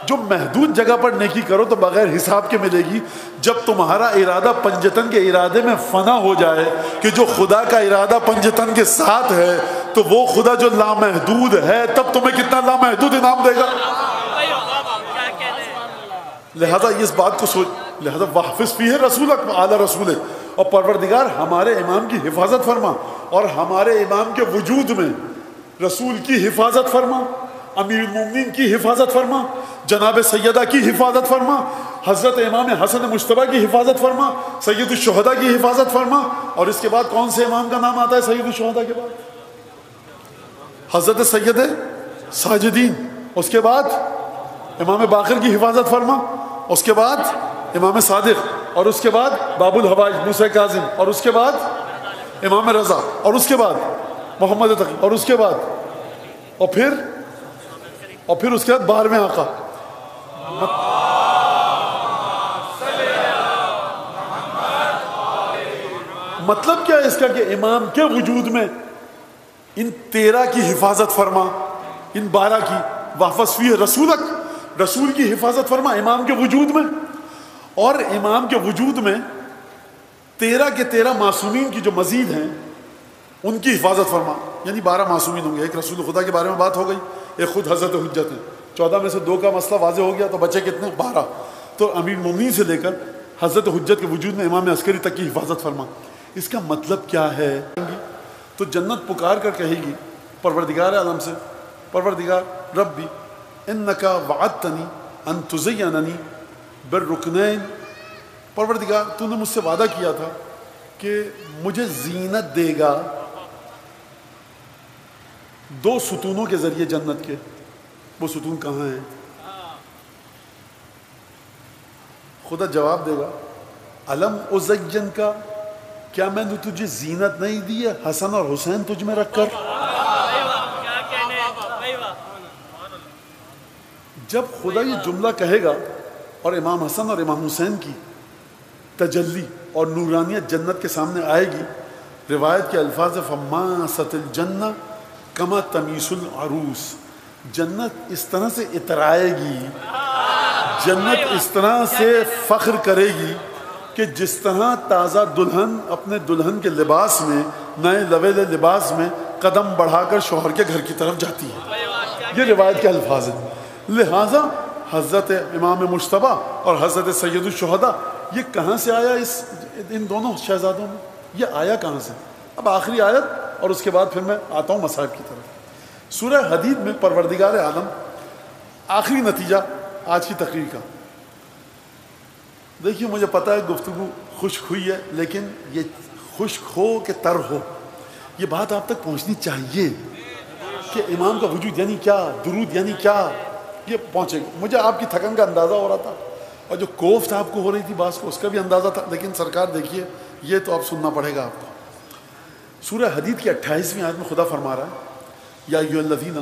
جو محدود جگہ پر نیکی کرو تو بغیر حساب کے ملے گی۔ جب تمہارا ارادہ پنجتن کے ارادے میں فنا ہو جائے کہ جو خدا کا ارادہ پنجتن کے ساتھ ہے، تو وہ خدا جو لامحدود ہے تب تمہیں کتنا لامحدود انعام دے گا۔ لہذا اس بات کو سوچ، لہذا وحفظ فیہ رسولک اعلیٰ رسول، اور پروردگار ہمارے امام کی حفاظت فرما، اور ہمارے امام کے وجود میں رسول کی حفاظت فرما، امیر المومنین کی حفاظت فرما، جناب سیدہ کی حفاظت فرما، حضرت امام حسن مجتبیٰ کی حفاظت فرما، سید الشہداء کی حفاظت فرما۔ اور اس کے بعد کون سے امام کا نام آتا ہے سید الشہداء کے بعد؟ حضرت سید ساجدین، اس کے بعد امام باقر کی حفاظت فرما، اس کے بعد امام صادق، اور اس کے بعد باب الحوائج موسیٰ کاظم، اور اس کے بعد امام رضا، اور اس کے بعد محمد تقی، اور اس کے بعد اور پھر اس کے بعد 12ویں آقا۔ مطلب کیا ہے اس کا؟ کہ امام کے وجود میں ان 13 کی حفاظت فرما، ان 12 کی واپس فی رسولک، رسول کی حفاظت فرما امام کے وجود میں، اور امام کے وجود میں 13 کے 13 معصومین کی جو مزید ہیں ان کی حفاظت فرما، یعنی 12 معصومین ہوں گے۔ ایک رسول خدا کے بارے میں بات ہو گئی، ایک خود حضرت حجت ہے، 14 میں سے 2 کا مسئلہ واضح ہو گیا، تو بچے کتنے؟ 12۔ تو امیر المومنین سے لے کر حضرت حجت کے وجود میں امام عسکری تک کی حفاظت فرما۔ اس کا مطلب کیا ہے؟ تو جنت پکار کر کہے گی پروردگار عالم سے، پروردگار ربی انکا وعدتنی ان تزیننی بالرکنین، پروردگار تو نے مجھ سے وعدہ کیا تھا کہ مجھے زینت دے گا 2 ستونوں کے ذریعے جنت کے۔ وہ ستون کہاں ہیں؟ خدا جواب دے گا علم ازین کا، کیا میں نے تجھے زینت نہیں دی ہے حسن اور حسین تجھ میں رکھ کر؟ جب خدا یہ جملہ کہے گا اور امام حسن اور امام حسین کی تجلی اور نورانیت جنت کے سامنے آئے گی، روایت کے الفاظ فماست الجنہ کما تمیس العروس، جنت اس طرح سے اترائے گی، جنت اس طرح سے فخر کرے گی کہ جس طرح تازہ دلہن اپنے دلہن کے لباس میں، نئے لویلے لباس میں قدم بڑھا کر شوہر کے گھر کی طرف جاتی ہے۔ یہ روایت کے الفاظ ہیں۔ لہٰذا حضرت امام مجتبیٰ اور حضرت سید الشہداء یہ کہاں سے آیا؟ ان دونوں شہزادوں میں یہ آیا کہاں سے؟ اب آخری آیت اور اس کے بعد پھر میں آتا ہوں مصائب کی طرف۔ سورہ حدید میں پروردگار عالم، آخری نتیجہ آج کی تقریر کا، دیکھیے مجھے پتہ ہے گفتگو خشک ہوئی ہے، لیکن یہ خشک ہو کہ تر ہو، یہ بات آپ تک پہنچنی چاہیے کہ امام کا وجود یعنی کیا، درود یعنی کیا، یہ پہنچے گا۔ مجھے آپ کی تھکن کا اندازہ ہو رہا تھا اور جو کوفت آپ کو ہو رہی تھی بعض کو، اس کا بھی اندازہ تھا، لیکن سرکار دیکھیے یہ تو اب سننا پڑے گا آپ کو۔ سورہ حدید کی 28ویں آیت میں خدا فرما رہا ہے یا ایھا الذین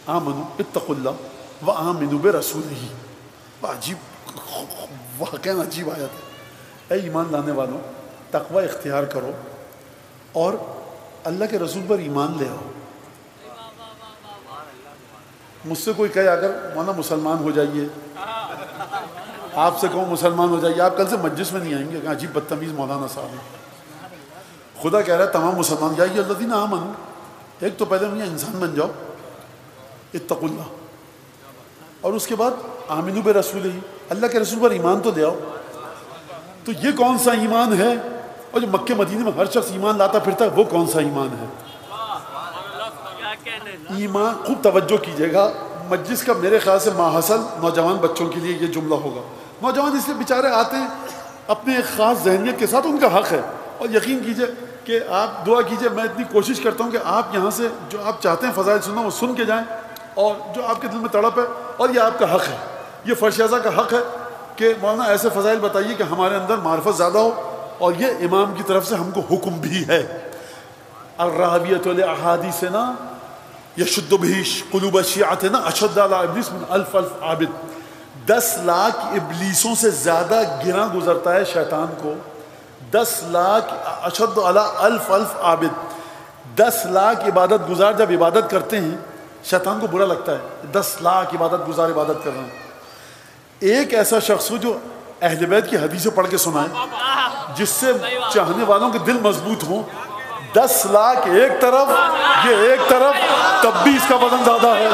آمنوا اتقوا اللہ وآمنوا برسولہ۔ عجیب، واقعاً عجیب آیت ہے۔ اے ایمان لانے والوں، تقوی اختیار کرو اور اللہ کے رسول پر ایمان لے آؤ۔ مجھ سے کوئی کہے اگر مولانا مسلمان ہو جائیے، آپ سے کہوں مسلمان ہو جائیے، آپ کل سے مجلس میں نہیں آئیں گے، کہ عجیب بدتمیز مولانا صاحب ہیں۔ خدا کہہ رہا ہے تمام مسلمان یا ایھا الذین آمنوا، ایک تو پہلے میاں انسان بن جاؤ، اتقوا اللہ، اور اس کے بعد آمنوا برسولہ، اللہ کے رسول پر ایمان تو لے آؤ۔ تو یہ کون سا ایمان ہے؟ اور جو مکہ مدینے میں ہر شخص ایمان لاتا پھرتا ہے، وہ کون سا ایمان ہے؟ ایمان، خوب توجہ کیجیے گا، مجلس کا میرے خیال سے ماحصل نوجوان بچوں کے لیے یہ جملہ ہوگا۔ نوجوان اس لیے بیچارے آتے ہیں اپنے ایک خاص ذہنیت کے ساتھ، ان کا حق ہے، اور یقین کیجیے کہ آپ دعا کیجیے، میں اتنی کوشش کرتا ہوں کہ آپ یہاں سے جو آپ چاہتے ہیں فضائل سننا وہ سن کے جائیں، اور جو آپ کے دل میں تڑپ ہے، اور یہ آپ کا حق ہے، یہ فرش اعضا کا حق ہے کہ مولانا ایسے فضائل بتائیے کہ ہمارے اندر معرفت زیادہ ہو، اور یہ امام کی طرف سے ہم کو حکم بھی ہے۔ الراویۃ لاحادیثنا یشد بہ قلوب شیعتنا اشد علی ابلیس من الف عابد، 10 لاکھ ابلیسوں سے زیادہ گراں گزرتا ہے شیطان کو، 10 لاکھ اشد علی الف عابد، 10 لاکھ عبادت گزار جب عبادت کرتے ہیں شیطان کو برا لگتا ہے، 10 لاکھ عبادت گزار عبادت کر رہے ہیں۔ ایک ایسا شخص ہو جو اہل بیت کی حدیثیں پڑھ کے سنائے، جس سے چاہنے والوں کے دل مضبوط ہوں، 10 لاکھ ایک طرف، یہ ایک طرف، تب بھی اس کا وزن زیادہ ہے۔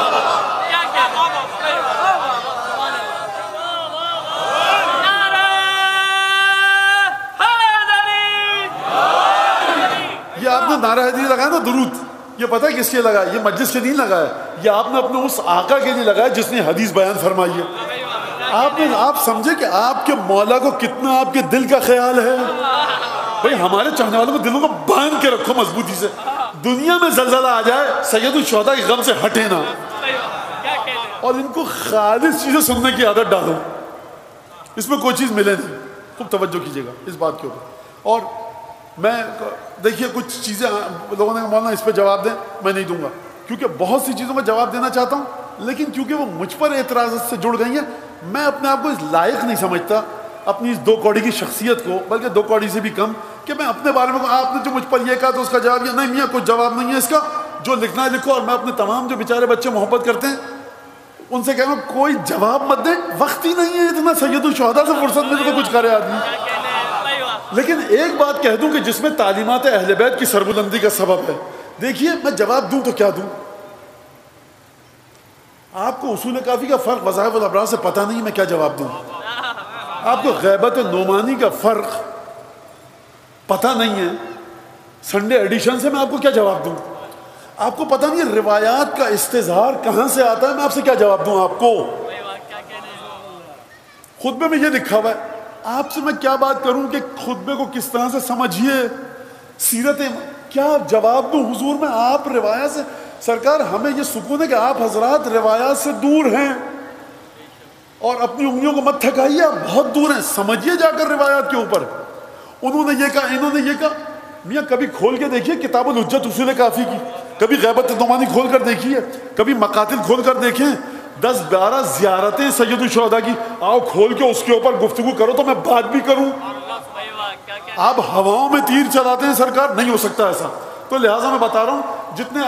یہ آپ نے نعرہ حیدری لگایا نا، درود، یہ پتہ ہے کس لیے لگایا؟ یہ مجلس کے لیے لگایا، یہ آپ نے اپنے اس آقا کے لیے لگایا جس نے حدیث بیان فرمائی ہے۔ آپ سمجھے کہ آپ کے مولا کو کتنا آپ کے دل کا خیال ہے۔ بھئی ہمارے چاہنے والوں کو دلوں کو باندھ کے رکھو مضبوطی سے، دنیا میں زلزلہ آ جائے سید الشہداء کے غم سے ہٹے نا، اور ان کو خالص چیزیں سننے کی عادت ڈالو، اس میں کوئی چیز ملے نہیں۔ خوب توجہ کیجیے گا اس بات کے اوپر۔ اور میں دیکھیے کچھ چیزیں لوگوں نے مولانا اس پہ جواب دیں، میں نہیں دوں گا، کیونکہ بہت سی چیزوں میں جواب دینا چاہتا ہوں، لیکن کیونکہ وہ مجھ پر اعتراضات سے جڑ گئی ہیں، میں اپنے آپ کو اس لائق نہیں سمجھتا اپنی اس 2 کوڑی کی شخصیت کو، بلکہ 2 کوڑی سے بھی کم، کہ میں اپنے بارے میں آپ نے جو مجھ پر یہ کہا تو اس کا جواب یہ نہیں، میاں کچھ جواب نہیں ہے اس کا، جو لکھنا ہے لکھو، اور میں اپنے تمام جو بیچارے بچے محبت کرتے ہیں ان سے کہنا کوئی جواب مت دے، وقت ہی نہیں ہے اتنا، سید الشہداء سے فرصت ملے تو کچھ کرے آدمی. لیکن ایک بات کہہ دوں کہ جس میں تعلیمات اہل بیت کی سربلندی کا سبب ہے. دیکھیے میں جواب دوں تو کیا دوں؟ آپ کو اصول کافی کا فرق وظائف الابرار سے پتہ نہیں، میں کیا جواب دوں؟ آپ کو غیبت نعمانی کا فرق پتہ نہیں ہے، سنڈے ایڈیشن سے میں آپ کو کیا جواب دوں؟ آپ کو پتہ نہیں ہے روایات کا استظہار کہاں سے آتا ہے، میں آپ سے کیا جواب دوں آپ کو؟ خطبے میں یہ لکھا ہوا ہے، آپ سے میں کیا بات کروں کہ خطبے کو کس طرح سے سمجھیے، سیرت کیا جواب دوں حضور میں؟ آپ روایات سے، سرکار ہمیں یہ سکون ہے کہ آپ حضرات روایات سے دور ہیں اور اپنی انگلیوں کو مت تھکائیے، آپ بہت دور ہیں، سمجھیے جا کر روایات کے اوپر. انہوں نے یہ کہا، انہوں نے یہ کہا. میاں کبھی کھول کے دیکھیے کتاب الحجت اصول کافی کی، کبھی غیبت نعمانی کھول کر دیکھیے، کبھی مقاتل کھول کر دیکھیں، 10-12 زیارتیں سید الشہداء کی، آؤ کھول کے اس کے اوپر گفتگو کرو تو میں بات بھی کروں. آپ ہواؤں میں تیر چلاتے ہیں سرکار، نہیں ہو سکتا ایسا. تو لہٰذا میں بتا رہا ہوں جتنے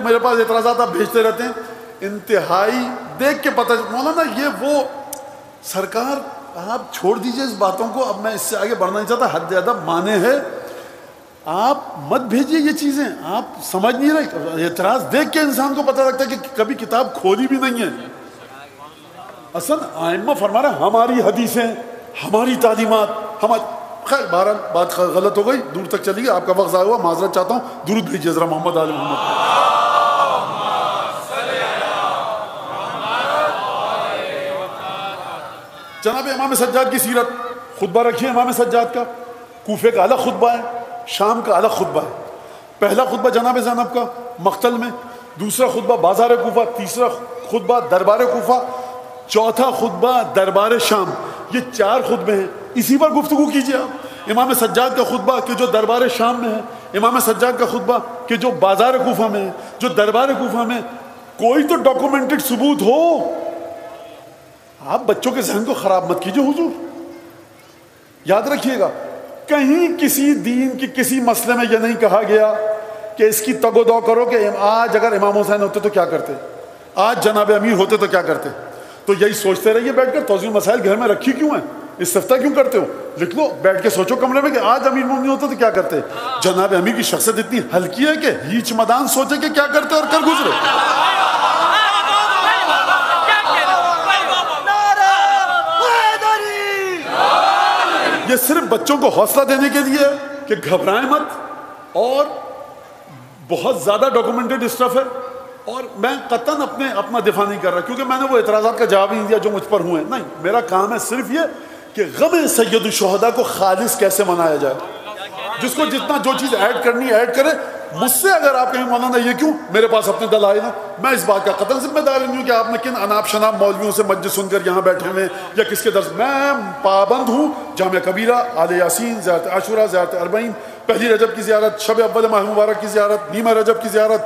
میرے پاس اعتراضات آپ بھیجتے رہتے ہیں، انتہائی دیکھ کے پتہ. مولانا یہ وہ سرکار آپ چھوڑ دیجئے اس باتوں کو، اب میں اس سے آگے بڑھنا نہیں چاہتا، حد ادب مانے ہے، آپ مت بھیجیے یہ چیزیں، آپ سمجھ نہیں رہے. اعتراض دیکھ کے انسان کو پتہ لگتا ہے کہ کبھی کتاب کھولی بھی نہیں ہے. اصل ائمہ فرما رہے ہیں ہماری حدیثیں، ہماری تعلیمات، خیر بہرحال بات غلط ہو گئی، دور تک چلی گئی، آپ کا وقت ضائع ہوا، معذرت چاہتا ہوں. درود بھیجیے ذرا محمد آل محمد. جناب امام سجاد کی سیرت، خطبہ رکھیے امام سجاد کا، کوفے کا الگ خطبہ ہے، شام کا الگ خطبہ ہے. پہلا خطبہ جناب زینب کا مقتل میں، دوسرا خطبہ بازار کوفہ، تیسرا خطبہ دربار کوفہ، چوتھا خطبہ دربار شام. یہ 4 خطبے ہیں، اسی پر گفتگو کیجیے آپ. امام سجاد کا خطبہ کہ جو دربار شام میں ہے، امام سجاد کا خطبہ کہ جو بازار کوفہ میں ہے، جو دربار کوفہ میں، کوئی تو ڈاکومنٹڈ ثبوت ہو. آپ بچوں کے ذہن کو خراب مت کیجیے حضور. یاد رکھیے گا کہیں کسی دین کی کسی مسئلے میں یہ نہیں کہا گیا کہ اس کی تگ و دو کرو کہ آج اگر امام حسین ہوتے تو کیا کرتے، آج جناب امیر ہوتے تو کیا کرتے. تو یہی سوچتے رہیے بیٹھ کر، توضیح مسائل گھر میں رکھی کیوں ہیں، استفتاء کیوں کرتے ہو؟ لکھ لو، بیٹھ کے سوچو کمرے میں کہ آج امیر مومنین ہوتے تو کیا کرتے. جناب امیر کی شخصیت اتنی ہلکی ہے کہ ہیچ مدان سوچے کہ کیا کرتے اور کر گزرے. یہ صرف بچوں کو حوصلہ دینے کے لیے کہ گھبرائیں مت، اور بہت زیادہ ڈاکومنٹڈ اسٹف ہے. اور میں قطعاً اپنا دفاع نہیں کر رہا کیونکہ میں نے وہ اعتراضات کا جواب نہیں دیا جو مجھ پر ہوئے ہیں. نہیں، میرا کام ہے صرف یہ کہ غم سید الشہداء کو خالص کیسے منایا جائے. جس کو جتنا جو چیز ایڈ کرنی ہے ایڈ کرے. مجھ سے اگر آپ کہیں مولانا یہ کیوں، میرے پاس اپنے دلائل ہیں، میں اس بات کا قطعاً ذمہ دار نہیں ہوں کہ آپ نے کن اناپ شناپ مولویوں سے مجلس سن کر یہاں بیٹھے ہوئے یا کس کے درس. میں پابند ہوں جامعہ کبیرہ، آل یاسین، زیارت عاشورہ، زیارت اربعین، پہلی رجب کی زیارت، شب اول ماہ مبارک کی زیارت، نیمہ رجب کی زیارت،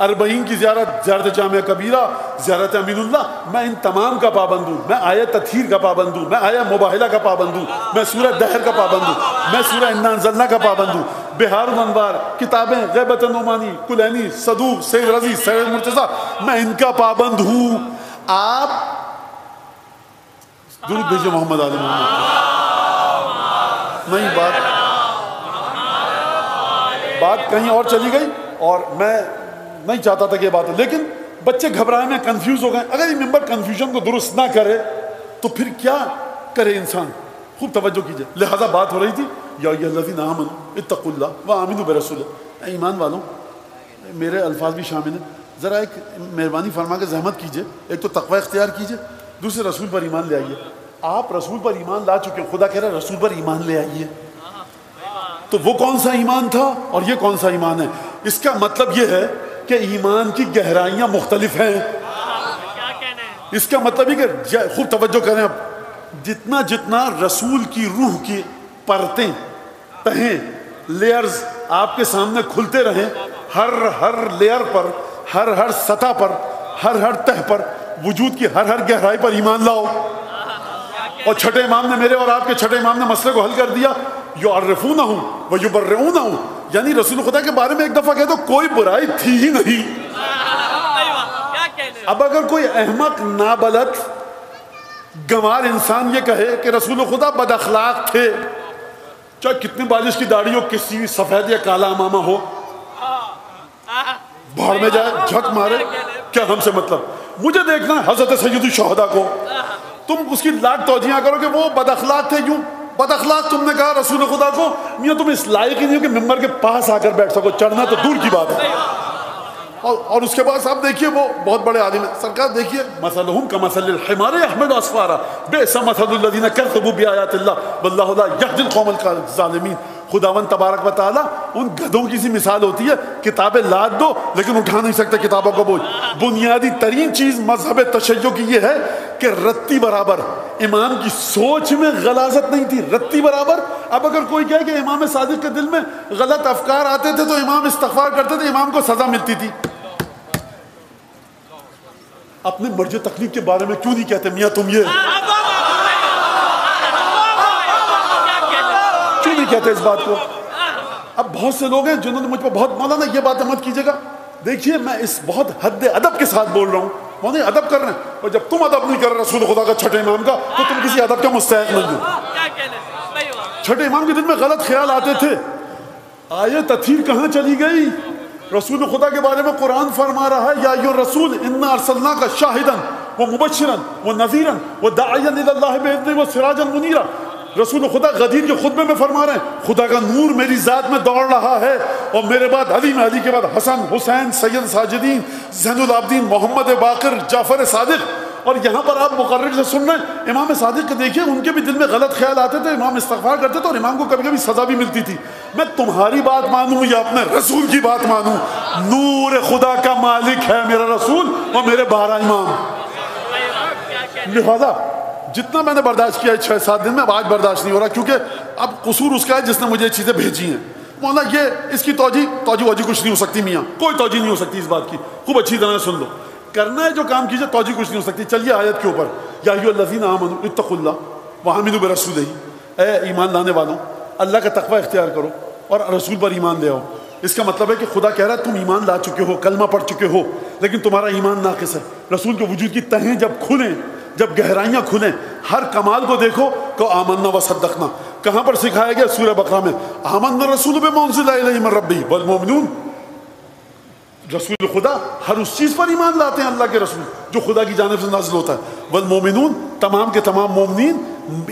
اربعین کی زیارت، زیارت جامعہ کبیرہ، زیارت امین اللہ. میں ان تمام کا پابند ہوں. میں آیہ تطہیر کا پابند ہوں، میں آیہ مباہلہ کا پابند ہوں، میں سورہ دہر کا پابند ہوں، میں سورہ انا انزلنا کا پابند ہوں، بہار الانوار، کتابیں غیبت نعمانی، کلینی، صدوق، سید رضی، سید مرتضیٰ، میں ان کا پابند ہوں. آپ درود بھیجیے محمد آل محمد. نہیں، بات کہیں اور چلی گئی اور میں نہیں چاہتا تھا کہ یہ بات ہو، لیکن بچے گھبرائے میں کنفیوز ہو گئے. اگر یہ ممبر کنفیوژن کو درست نہ کرے تو پھر کیا کرے انسان؟ خوب توجہ کیجئے. لہذا بات ہو رہی تھی یا ایھا الذین آمنوا اتقوا اللہ وآمنوا برسولہ. اے ایمان والوں، میرے الفاظ بھی شامل ہیں، ذرا ایک مہربانی فرما کے زحمت کیجئے، ایک تو تقوی اختیار کیجئے، دوسرے رسول پر ایمان لے آئیے. آپ رسول پر ایمان لا چکے ہیں، خدا کہہ رہا ہے رسول پر ایمان لے آئیے. تو وہ کون سا ایمان تھا اور یہ کون سا ایمان ہے؟ اس کا مطلب یہ ہے کہ ایمان کی گہرائیاں مختلف ہیں. اس کا مطلب یہ کہ خوب توجہ کریں، اب جتنا جتنا رسول کی روح کی پرتیں، تہیں، لیئرز آپ کے سامنے کھلتے رہیں، ہر لیئر پر، ہر سطح پر، ہر تہ پر، وجود کی ہر گہرائی پر ایمان لاؤ. اور چھٹے امام نے، میرے اور آپ کے چھٹے امام نے مسئلے کو حل کر دیا. یعرفونہ ویبرئونہ، یعنی رسول خدا کے بارے میں ایک دفعہ کہہ دو کوئی برائی تھی ہی نہیں. اب اگر کوئی احمق نابلد گنوار انسان یہ کہے کہ رسول خدا بد اخلاق تھے، چاہے کتنی بالش کی داڑھی ہو، کسی سفید یا کالا امامہ ہو، بھاڑ میں جائے، جھک مارے، کیا ہم سے مطلب؟ مجھے دیکھنا ہے حضرت سید الشہداء کو، تم اس کی لاکھ توجیہ کرو کہ وہ بد اخلاق تھے. یوں بد اخلاق تم نے کہا رسول خدا کو، میاں تم اس لائق ہی نہیں ہو کہ ممبر کے پاس آ کر بیٹھ سکو، چڑھنا تو دور کی بات ہے. اور اس کے بعد صاحب دیکھیے وہ بہت بڑے عالم ہیں سرکار، دیکھیے مثلہم کمثل الحمار یحمل اسفارا بئس مثل الذین کذبوا بآیات اللہ واللہ لا یہدی القوم الظالمین. خداوند تبارک و تعالیٰ ان گدھوں کی سی مثال ہوتی ہے، کتابیں لاد دو لیکن اٹھا نہیں سکتے کتابوں کا بوجھ. بنیادی ترین چیز مذہب تشیع کی یہ ہے کہ رتی برابر امام کی سوچ میں غلاظت نہیں تھی، رتی برابر. اب اگر کوئی کہے کہ امام صادق کے دل میں غلط افکار آتے تھے تو امام استغفار کرتے تھے، امام کو سزا ملتی تھی. اپنے مرج تکلیف کے بارے میں کیوں نہیں کہتے میاں تم یہ کیوں نہیں کہتے اس بات کو؟ اب بہت سے لوگ ہیں جنہوں نے مجھ پر بہت مولانا یہ باتیں مت کیجیے گا. دیکھیے میں اس بہت حد ادب کے ساتھ بول رہا ہوں، مولانا ادب کر رہے ہیں، اور جب تم ادب نہیں کر رہے رسول خدا کا چھٹے امام کا تو تم کسی ادب کا مستحق نہیں ہو. چھٹے امام کے دل میں غلط خیال آتے تھے، آیے تطہیر کہاں چلی گئی؟ رسول خدا کے بارے میں قرآن فرما رہا ہے یا ایھا الرسول انا ارسلناک شاہدا ومبشرا ونذیرا وداعیا الی اللہ باذنہ وسراجا منیرا. رسول خدا غدیر کے خطبے میں فرما رہے ہیں خدا کا نور میری ذات میں دوڑ رہا ہے، اور میرے بعد علی میں، علی کے بعد حسن، حسین، سید ساجدین، زین العابدین، محمد باقر، جعفر صادق. اور یہاں پر آپ مقرر سے سن رہے ہیں امام صادق کے، دیکھیے ان کے بھی دل میں غلط خیال آتے تھے، امام استغفار کرتے تھے اور امام کو کبھی کبھی سزا بھی ملتی تھی. میں تمہاری بات مانوں یا اپنے رسول کی بات مانوں؟ نور خدا کا مالک ہے میرا رسول اور میرے 12 امام. لہذا جتنا میں نے برداشت کیا ہے 6-7 دن میں، اب آج برداشت نہیں ہو رہا، کیونکہ اب قصور اس کا ہے جس نے مجھے چیزیں بھیجی ہیں. مولانا یہ اس کی توجہ کچھ نہیں ہو سکتی میاں، کوئی توجہ نہیں ہو سکتی اس بات کی. خوب اچھی طرح سن لو، کرنا ہے جو کام کیجئے، توجہ کچھ نہیں ہو سکتی. چلیے آیت کے اوپر، یا ایھا الذین آمنوا اتقوا اللہ وآمنوا برسولہ، اے ایمان لانے والوں اللہ کا تقوی اختیار کرو اور رسول پر ایمان لے آؤ. اس کا مطلب ہے کہ خدا کہہ رہا ہے تم ایمان لا چکے ہو، کلمہ پڑھ چکے ہو، لیکن تمہارا ایمان ناقص ہے. رسول کے وجود کی تہیں جب کھلیں، جب گہرائیاں کھلیں، ہر کمال کو دیکھو کہ آمنا وصدقنا. کہاں پر سکھایا گیا؟ سورہ بقرہ میں، آمنا الرسول بما انزل الیہ من ربہ والمؤمنون. رسول خدا ہر اس چیز پر ایمان لاتے ہیں اللہ کے رسول جو خدا کی جانب سے نازل ہوتا ہے. والمؤمنون تمام کے تمام مومنین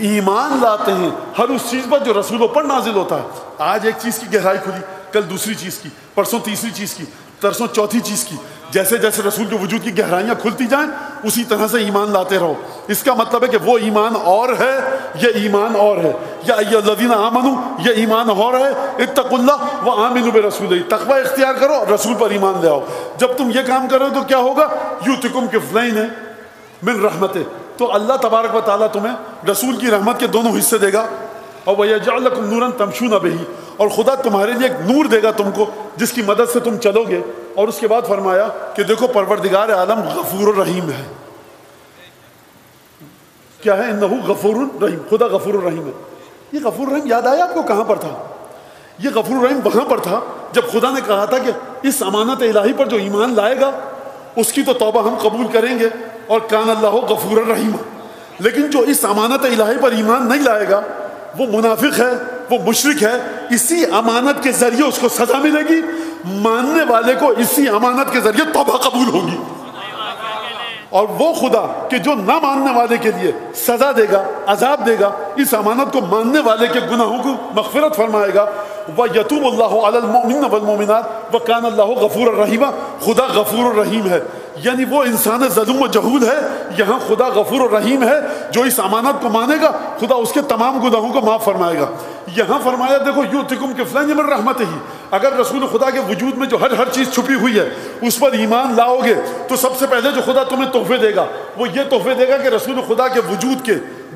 ایمان لاتے ہیں ہر اس چیز پر جو رسولوں پر نازل ہوتا ہے. آج ایک چیز کی گہرائی کھلی، کل دوسری چیز کی، پرسوں تیسری چیز کی، ترسوں چوتھی چیز کی. جیسے جیسے رسول کے وجود کی گہرائیاں کھلتی جائیں اسی طرح سے ایمان لاتے رہو. اس کا مطلب ہے کہ وہ ایمان اور ہے، یہ ایمان اور ہے. یا ایھا الذین آمنوا، یہ ایمان اور ہے. اتقوا اللہ وآمنوا برسولہ، تقوی اختیار کرو اور رسول پر ایمان لے آؤ. جب تم یہ کام کرو تو کیا ہوگا؟ یؤتکم کفلین من رحمتہ، تو اللہ تبارک و تعالیٰ تمہیں رسول کی رحمت کے دونوں حصے دے گا. اور ویجعل لکم نورا تمشون بہ، اور خدا تمہارے لیے ایک نور دے گا تم کو جس کی مدد سے تم چلو گے. اور اس کے بعد فرمایا کہ دیکھو پروردگار عالم غفور الرحیم ہے. کیا ہے؟ انہ غفور الرحیم، خدا غفور الرحیم ہے. یہ غفور الرحیم یاد آیا آپ کو کہاں پر تھا؟ یہ غفور الرحیم وہاں پر تھا جب خدا نے کہا تھا کہ اس امانت الہی پر جو ایمان لائے گا اس کی تو توبہ ہم قبول کریں گے، اور کان اللہ غفور الرحیم. لیکن جو اس امانت الہی پر ایمان نہیں لائے گا وہ منافق ہے، وہ مشرک ہے. اسی امانت کے ذریعے اس کو سزا ملے گی، ماننے والے کو اسی امانت کے ذریعے توبہ قبول ہوگی. اور وہ خدا کہ جو نہ ماننے والے کے لیے سزا دے گا، عذاب دے گا، اس امانت کو ماننے والے کے گناہوں کو مغفرت فرمائے گا. وَيَتُوبُ اللَّهُ عَلَى الْمُؤْمِنِينَ وَالْمُؤْمِنَاتِ وَكَانَ اللَّهُ غَفُورًا رَحِيمًا. خدا غفور الرحیم ہے، یعنی وہ انسان ظلم و جہول ہے، یہاں خدا غفور الرحیم ہے. جو اس امانت کو مانے گا خدا اس کے تمام گناہوں کو معاف فرمائے گا. یہاں فرمایا دیکھو یؤتکم کفلین من رحمتہ. اگر رسول خدا کے وجود میں جو ہر چیز چھپی ہوئی ہے اس پر ایمان لاؤ گے تو سب سے پہلے جو خدا تمہیں تحفے دے گا وہ یہ تحفے دے گا کہ رسول خدا کے وجود کے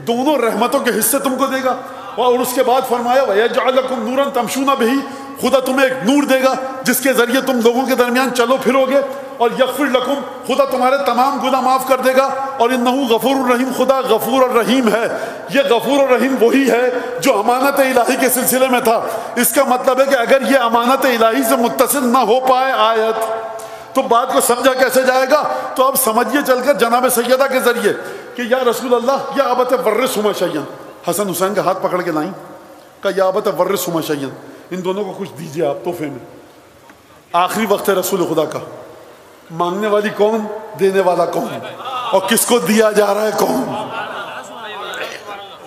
دونوں رحمتوں کے حصے تم کو دے گا. اور اس کے بعد فرمایا وَيَجْعَلْ لَكُمْ نُورًا تَمْشُونَ بِهِ، خدا تمہیں ایک نور دے گا جس کے ذریعے تم لوگوں کے درمیان چلو پھرو گے. اور یغفر لکم، خدا تمہارے تمام گناہ معاف کر دے گا، اور انہ غفور الرحیم، خدا غفور الرحیم ہے۔ یہ غفور الرحیم وہی ہے جو امانت الہی کے سلسلے میں تھا۔ اس کا مطلب ہے کہ اگر یہ امانت الہی سے متصل نہ ہو پائے آیت تو بات کو سمجھا کیسے جائے گا؟ تو اب سمجھیے چل کر جناب سیدہ کے ذریعے کہ یا رسول اللہ یا ابت ورثہما شیئا، حسن حسین کا ہاتھ پکڑ کے لائیں، کہا یا ابت ورثہما شیئا، ان دونوں کو کچھ دیجیے آپ تحفے میں۔ آخری وقت ہے رسول خدا کا، مانگنے والی کون، دینے والا کون، اور کس کو دیا جا رہا ہے کون؟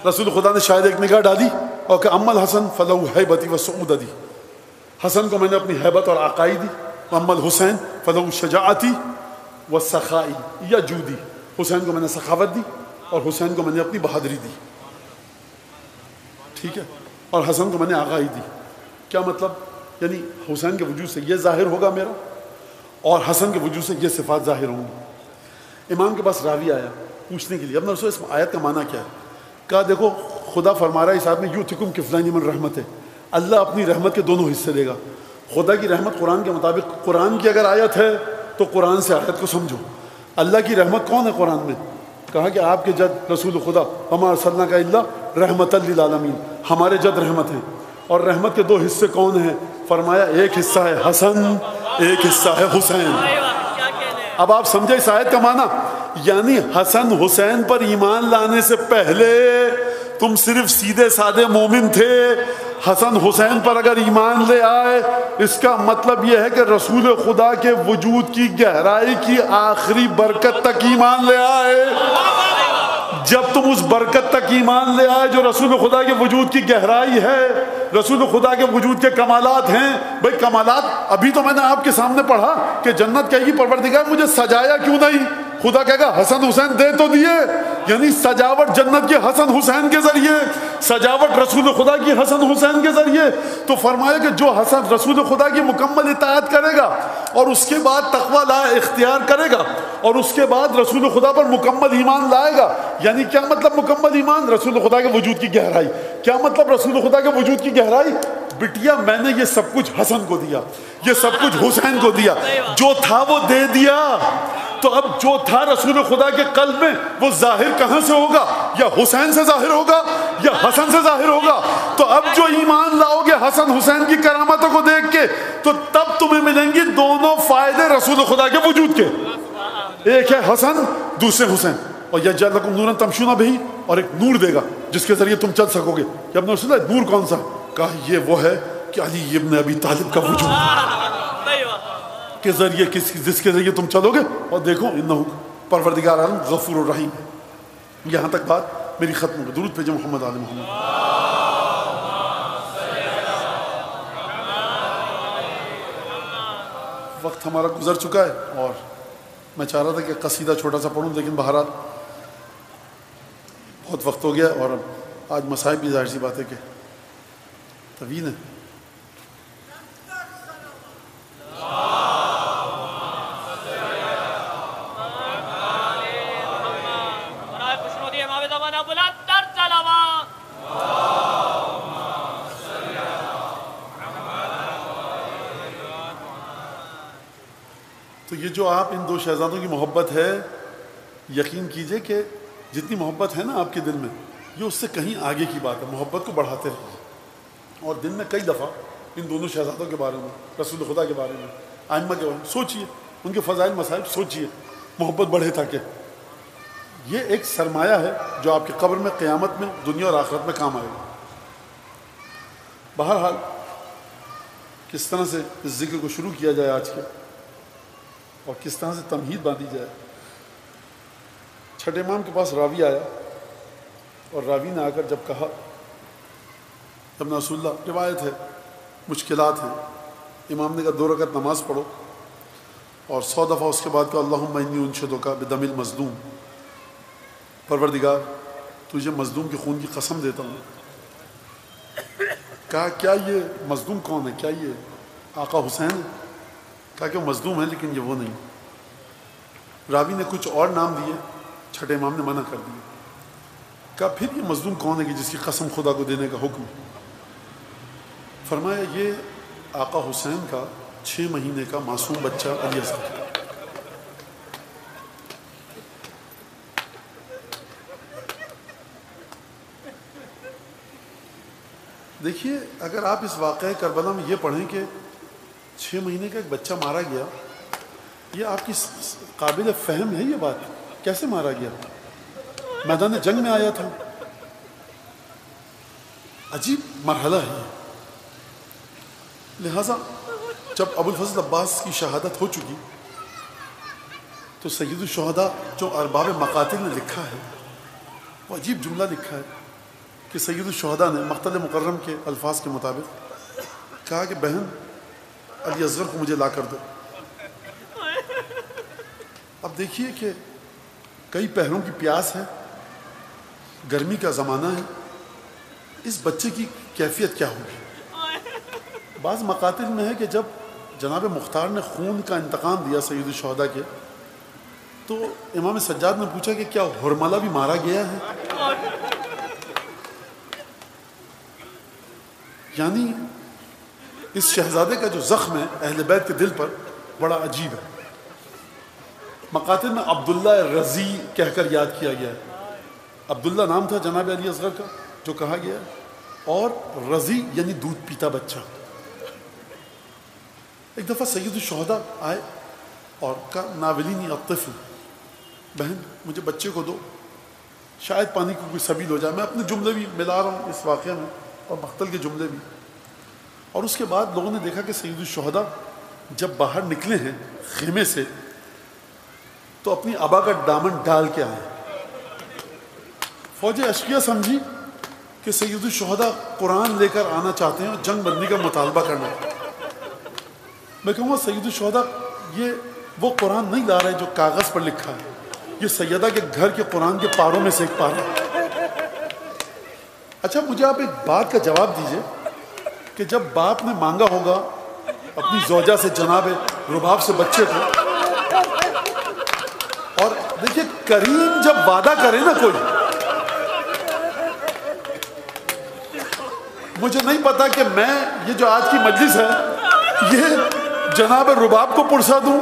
رسول خدا نے شاید ایک نگاہ ڈالی اور کہ اما الحسن فلہ ہیبتی و سعودتی، حسن کو میں نے اپنی ہیبت اور آقائی دی، اما الحسین فلہ شجاعتی و سخائی یا جودی، حسین کو میں نے سخاوت دی اور حسین کو میں نے اپنی بہادری دی، ٹھیک ہے، اور حسن کو میں نے آقائی دی۔ کیا مطلب؟ یعنی حسین کے وجود سے یہ ظاہر ہوگا میرا، اور حسن کے وجود سے یہ صفات ظاہر ہوں گی۔ امام کے پاس راوی آیا پوچھنے کے لیے، اب رسول اس آیت کا معنی کیا ہے؟ کہا دیکھو خدا فرما رہا ہے اس آیت میں یؤتکم کفلین من رحمت ہے، اللہ اپنی رحمت کے دونوں حصے دے گا۔ خدا کی رحمت قرآن کے مطابق، قرآن کی اگر آیت ہے تو قرآن سے آیت کو سمجھو۔ اللہ کی رحمت کون ہے قرآن میں؟ کہا کہ آپ کے جد رسول خدا وما ارسلناک الا رحمتا للعالمین، ہمارے جد رحمت ہیں، اور رحمت کے دو حصے کون ہیں؟ فرمایا ایک حصہ ہے حسن، ایک حصہ ہے حسین۔ اب آپ سمجھے اس آیت کا معنی؟ یعنی حسن حسین پر ایمان لانے سے پہلے تم صرف سیدھے سادے مومن تھے، حسن حسین پر اگر ایمان لے آئے اس کا مطلب یہ ہے کہ رسول خدا کے وجود کی گہرائی کی آخری برکت تک ایمان لے آئے۔ جب تم اس برکت تک ایمان لے آئے جو رسول خدا کے وجود کی گہرائی ہے، رسول خدا کے وجود کے کمالات ہیں، بھئی کمالات ابھی تو میں نے آپ کے سامنے پڑھا کہ جنت کہے گی پروردگار مجھے سجایا کیوں نہیں؟ خدا کہے گا حسن حسین دے تو دیے، یعنی سجاوٹ جنت کے حسن حسین کے ذریعے، سجاوٹ رسول خدا کی حسن حسین کے ذریعے۔ تو فرمایا کہ جو حسن رسول خدا کی مکمل اطاعت کرے گا اور اس کے بعد تقوی اختیار کرے گا اور اس کے بعد رسول خدا پر مکمل ایمان لائے گا، یعنی کیا مطلب مکمل ایمان؟ رسول خدا کے وجود کی گہرائی۔ کیا مطلب رسول خدا کے وجود کی گہرائی؟ بٹیا میں نے یہ سب کچھ حسن کو دیا، یہ سب کچھ حسین کو دیا، جو تھا وہ دے دیا، تو اب جو تھا رسول خدا کے قلب میں وہ ظاہر کہاں سے ہوگا؟ یا حسین سے ظاہر ہوگا یا حسن سے ظاہر ہوگا۔ تو اب جو ایمان لاؤ گے حسن حسین کی کرامتوں کو دیکھ کے تو تب تمہیں ملیں گی دونوں فائدے رسول خدا کے وجود کے، ایک ہے حسن دوسرے حسین، اور یجعل لکم نورا تمشون بہ، اور ایک نور دے گا جس کے ذریعے تم چل سکو گے۔ کہ ابن رسول اللہ نور کون سا؟ کہا یہ وہ ہے کہ علی ابن ابی طالب کا وجود کے ذریعے جس کے ذریعے تم چلو گے، اور دیکھو انہ پروردگار عالم غفور الرحیم ہے۔ یہاں تک بات میری ختم ہو۔ درود بھیجو محمد آل محمد۔ وقت ہمارا گزر چکا ہے اور میں چاہ رہا تھا کہ قصیدہ چھوٹا سا پڑھوں، لیکن بہرحال بہت وقت ہو گیا اور آج مسائل بھی ظاہر سی بات ہے کہ طویل ہیں۔ تو یہ جو آپ ان دو شہزادوں کی محبت ہے، یقین کیجئے کہ جتنی محبت ہے نا آپ کے دل میں، یہ اس سے کہیں آگے کی بات ہے۔ محبت کو بڑھاتے رہیے، اور دن میں کئی دفعہ ان دونوں شہزادوں کے بارے میں، رسول خدا کے بارے میں، ائمہ کے بارے میں سوچئے، ان کے فضائل مسائل سوچئے، محبت بڑھے تاکہ یہ ایک سرمایہ ہے جو آپ کی قبر میں، قیامت میں، دنیا اور آخرت میں کام آئے گا۔ بہرحال کس طرح سے اس ذکر کو شروع کیا جائے آج کے، اور کس طرح سے تمہید باندھی جائے۔ چھٹے امام کے پاس راوی آیا اور راوی نے آ کر جب کہا، ابن رسول اللہ روایت ہے، مشکلات ہیں، امام نے کہا 2 رکعت نماز پڑھو اور 100 دفعہ اس کے بعد کہا اللہم انی انشدک بدم المظلوم، پروردگار تجھے مظلوم کے خون کی قسم دیتا ہوں۔ کہا کیا یہ مظلوم کون ہے؟ کیا یہ آقا حسین ہے؟ کہا کہ وہ مظلوم ہے لیکن یہ وہ نہیں۔ راوی نے کچھ اور نام دیے، چھٹے امام نے منع کر دیا۔ کہا پھر یہ مظلوم کون ہے کہ جس کی قسم خدا کو دینے کا حکم؟ فرمایا یہ آقا حسین کا 6 مہینے کا معصوم بچہ علی اصغر۔ دیکھیے اگر آپ اس واقعہ کربلا میں یہ پڑھیں کہ 6 مہینے کا ایک بچہ مارا گیا، یہ آپ کی قابل فہم ہے یہ بات؟ کیسے مارا گیا؟ میدان جنگ میں آیا تھا، عجیب مرحلہ ہے یہ۔ لہٰذا جب ابو الفضل عباس کی شہادت ہو چکی تو سید الشہداء جو ارباب مقاتل نے لکھا ہے وہ عجیب جملہ لکھا ہے کہ سید الشہداء نے مقتل مکرم کے الفاظ کے مطابق کہا کہ بہن علی اصغر کو مجھے لا کر دو۔ اب دیکھیے کہ کئی پہروں کی پیاس ہے، گرمی کا زمانہ ہے، اس بچے کی کیفیت کیا ہوگی؟ بعض مقاتل میں ہے کہ جب جناب مختار نے خون کا انتقام دیا سید الشہداء کے تو امام سجاد نے پوچھا کہ کیا ہرملہ بھی مارا گیا ہے؟ یعنی اس شہزادے کا جو زخم ہے اہل بیت کے دل پر بڑا عجیب ہے۔ مقاتل میں عبداللہ رضی کہہ کر یاد کیا گیا ہے۔ عبداللہ نام تھا جناب علی اصغر کا جو کہا گیا ہے، اور رضی یعنی دودھ پیتا بچہ۔ ایک دفعہ سید الشہداء آئے اور کہا ناولینی الطفل، بہن مجھے بچے کو دو، شاید پانی کو کوئی سبیل ہو جائے۔ میں اپنے جملے بھی ملا رہا ہوں اس واقعے میں اور مقتل کے جملے بھی۔ اور اس کے بعد لوگوں نے دیکھا کہ سید الشہداء جب باہر نکلے ہیں خیمے سے تو اپنی ابا کا دامن ڈال کے آئے۔ فوج اشقیہ سمجھی کہ سید الشہداء قرآن لے کر آنا چاہتے ہیں اور جنگ بندی کا مطالبہ کرنا۔ میں کہوں گا سید الشہداء یہ وہ قرآن نہیں لا رہے جو کاغذ پر لکھا ہے، یہ سیدہ کے گھر کے قرآن کے پاروں میں سے ایک پارہ۔ اچھا مجھے آپ ایک بات کا جواب دیجئے کہ جب باپ نے مانگا ہوگا اپنی زوجہ سے جناب رباب سے بچے کو، اور دیکھیے کریم جب وعدہ کرے نا کوئی، مجھے نہیں پتا کہ میں یہ جو آج کی مجلس ہے یہ جناب رباب کو پرسا دوں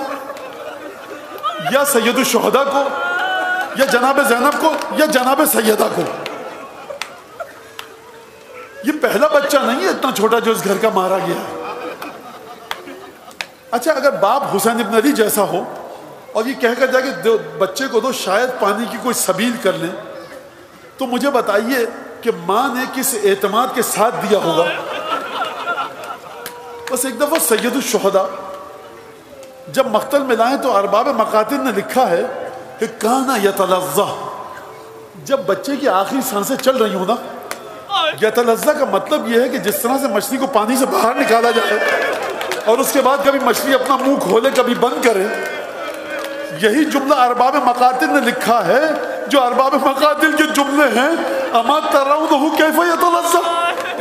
یا سید الشہداء کو یا جناب زینب کو یا جناب سیدہ کو۔ یہ پہلا بچہ نہیں ہے اتنا چھوٹا جو اس گھر کا مارا گیا ہے۔ اچھا اگر باپ حسین ابن علی جیسا ہو اور یہ کہہ کر جائے کہ بچے کو دو شاید پانی کی کوئی سبیل کر لیں، تو مجھے بتائیے کہ ماں نے کس اعتماد کے ساتھ دیا ہوگا۔ بس ایک دفعہ سید الشہداء جب مقتل میں لائیں تو ارباب مقاتل نے لکھا ہے کہ کانا یتلظہ، جب بچے کی آخری سانسیں چل رہی ہوں نا، یتلظہ کا مطلب یہ ہے کہ جس طرح سے مچھلی کو پانی سے باہر نکالا جائے اور اس کے بعد کبھی مچھلی اپنا منہ کھولے کبھی بند کرے، یہی جملہ ارباب مقاتل نے لکھا ہے جو ارباب مقاتل کے جملے ہیں اما ترونہ کیف یتلظہ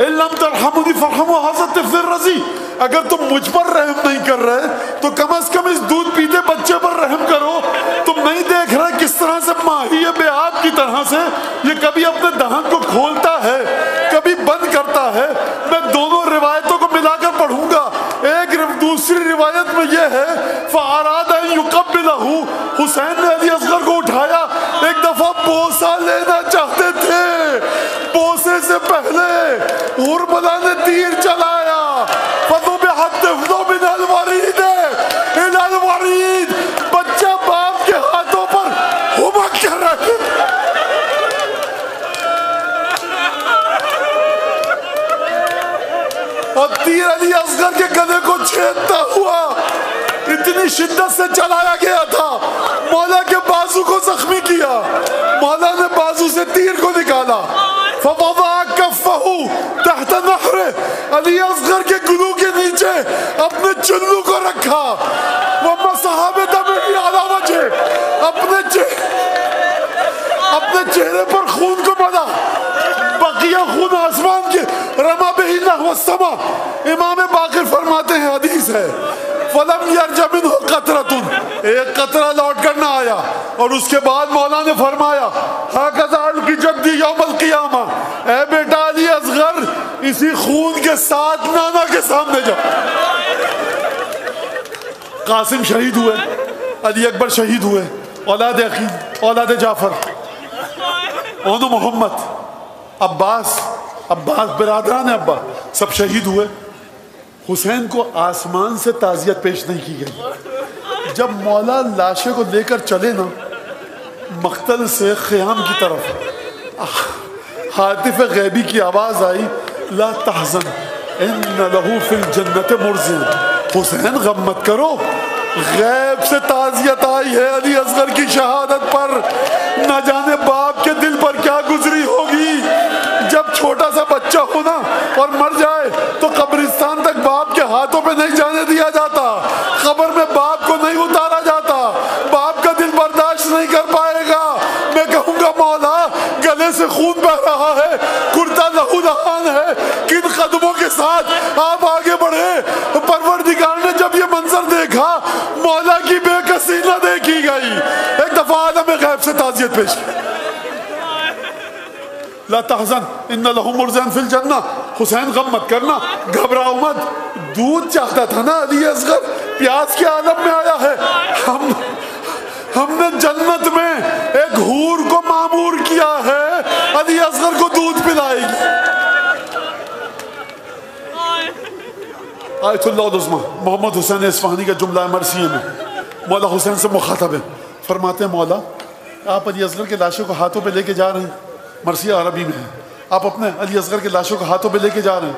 ان لم ترحمنی فرحموا ھذا الطفل الرضی، اگر تم مجھ پر رحم نہیں کر رہے تو کم از کم اس دودھ پیتے بچے پر رحم کرو۔ تم نہیں دیکھ رہے کس طرح سے ماہی بے آب کی طرح سے یہ کبھی اپنے دہن کو کھولتا ہے کبھی بند کرتا ہے۔ میں دونوں روایتوں کو ملا کر پڑھوں گا۔ ایک دوسری روایت میں یہ ہے فَأَرَادَ أَن يُقَبِّلَهُ، حسین نے علی اصغر کو اٹھایا، ایک دفعہ بوسہ لینا چاہتے تھے، بوسے سے پہلے ہرملہ نے تیر چلایا۔ فَذُبِحَتْ طِفْلٌ مِنَ الْوَرِيدِ إِلَى الْوَرِيدِ، بچہ باپ کے ہاتھوں پر ہمک کر رہے۔ اور تیر علی اصغر کے گلے کو چھیدتا ہوا اتنی شدت سے چلایا گیا تھا، مولا کے بازو کو زخمی کیا، مولا نے بازو سے تیر کو نکالا۔ فوضع کفہ تحت نحرہ، علی اصغر کے گلو کے نیچے اپنے چلو کو رکھا، ومسح بدمہ علی وجہہ، اپنے چہرے پر خون کو ملا، بقیہ خون آسمان کے، رما بہ نحو السما۔ امام باقر فرماتے ہیں حدیث ہے فلم یرج منہ قطرۃ، ایک قطرہ لوٹ کر نہ آیا، اور اس کے بعد مولا نے فرمایا ہکذا القی جدی یوم القیامہ، اے بیٹا علی اصغر اسی خون کے ساتھ نانا کے سامنے جا۔ قاسم شہید ہوئے، علی اکبر شہید ہوئے، اولاد عقیل، اولاد جعفر، اونو محمد، عباس، عباس برادران ابا سب شہید ہوئے. حسین کو آسمان سے تعزیت پیش نہیں کی گئی. جب مولا لاشے کو لے کر چلے نا مقتل سے خیام کی طرف، ہاتف غیبی کی آواز آئی، لا تحزن ان لہو فی الجنت مرزین. حسین غم مت کرو، غیب سے تعزیت آئی ہے علی اصغر کی شہادت پر. نہ جانے باپ کے دل پر کیا گزری ہوگی. جب چھوٹا سا بچہ ہونا اور مر جائے تو قبرستان تک باپ کے ہاتھوں پہ نہیں جانے دیا جاتا، قبر میں باپ کو نہیں اتارا جاتا. باپ کا دل برداشت نہیں کر پائے گا. میں کہوں گا مولا گلے سے خون بہ رہا ہے، کرتا لہو لہان ہے، کن قدموں کے ساتھ آپ آگے بڑھے. پروردگار نے جب یہ منظر دیکھا مولا کی بے کسی نہ دیکھی گئی. ایک دفعہ عالم غیب سے تعزیت پیش کی. لا تحزن ان لہو مرزین فی الجنہ. حسین غم مت کرنا، گھبراؤ مت. دودھ چاہتا تھا نا علی اصغر، پیاس کے عالم میں آیا ہے. ہم نے جنت میں ایک حور کو معمور کیا ہے، علی اصغر کو دودھ پلائے گی. آیت اللہ العظمی محمد حسین اصفہانی کا جملہ مرثیہ میں مولا حسین سے مخاطب ہے. فرماتے ہیں مولا آپ علی اصغر کے لاشوں کو ہاتھوں پہ لے کے جا رہے ہیں، مرثیہ عربی میں ہے، آپ اپنے علی اصغر کے لاشوں کو ہاتھوں پہ لے کے جا رہے ہیں.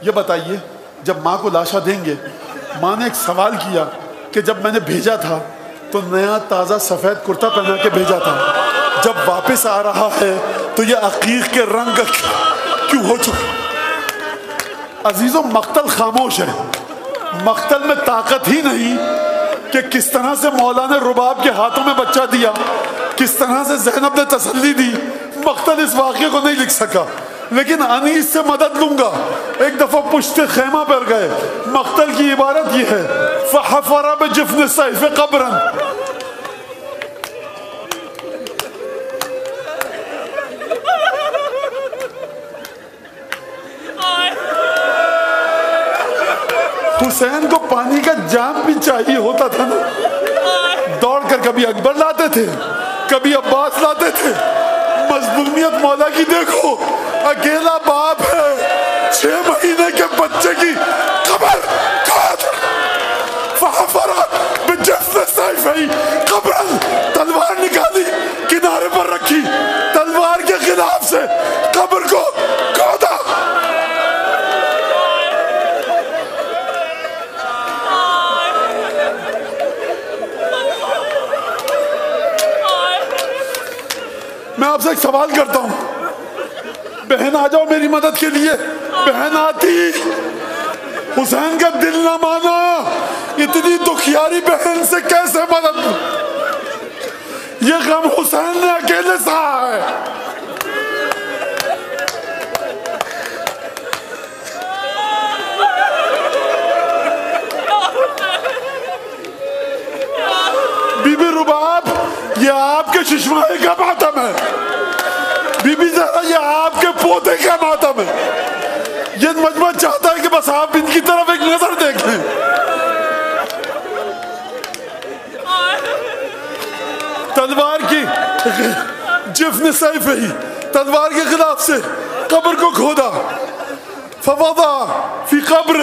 یہ بتائیے جب ماں کو لاشا دیں گے، ماں نے ایک سوال کیا کہ جب میں نے بھیجا تھا تو نیا تازہ سفید کرتا پہنا کے بھیجا تھا، جب واپس آ رہا ہے تو یہ عقیق کے رنگ کیوں ہو چکا؟ عزیزوں مقتل خاموش ہے. مقتل میں طاقت ہی نہیں کہ کس طرح سے مولا نے رباب کے ہاتھوں میں بچہ دیا، کس طرح سے زینب نے تسلی دی. مقتل اس واقعے کو نہیں لکھ سکا، لیکن انیس سے مدد لوں گا. ایک دفعہ پشت خیمہ پر گئے. مقتل کی عبارت یہ ہے، فحفر بجفن السیف قبرا. حسین کو پانی کا جام بھی چاہیے ہوتا تھا نا، دوڑ کر کبھی اکبر لاتے تھے، کبھی عباس لاتے تھے. مظلومیت مولا کی دیکھو، اکیلا باپ ہے، 6 مہینے کے بچے کی قبر کھود. فحفر بجفن السیف قبرا. تلوار نکالی کنارے پر رکھی، تلوار کے خلاف سے قبر کو کھودا. میں آپ سے ایک سوال کرتا ہوں، بہن آ جاؤ میری مدد کے لیے. بہن آتی، حسین کا دل نہ مانا، اتنی دکھیاری بہن سے کیسے مدد؟ یہ غم حسین نے اکیلے سہا ہے. بی بی رباب یہ آپ کے ششماہی کا ماتم ہے. بی بی زہرا یہ آپ کے پوتے کا ماتم ہے. یہ مجمع چاہتا ہے کہ بس آپ ان کی طرف ایک نظر دیکھیں. تلوار کی جفن سیف ہی، تلوار کے خلاف سے قبر کو کھودا. فوضع فی قبر،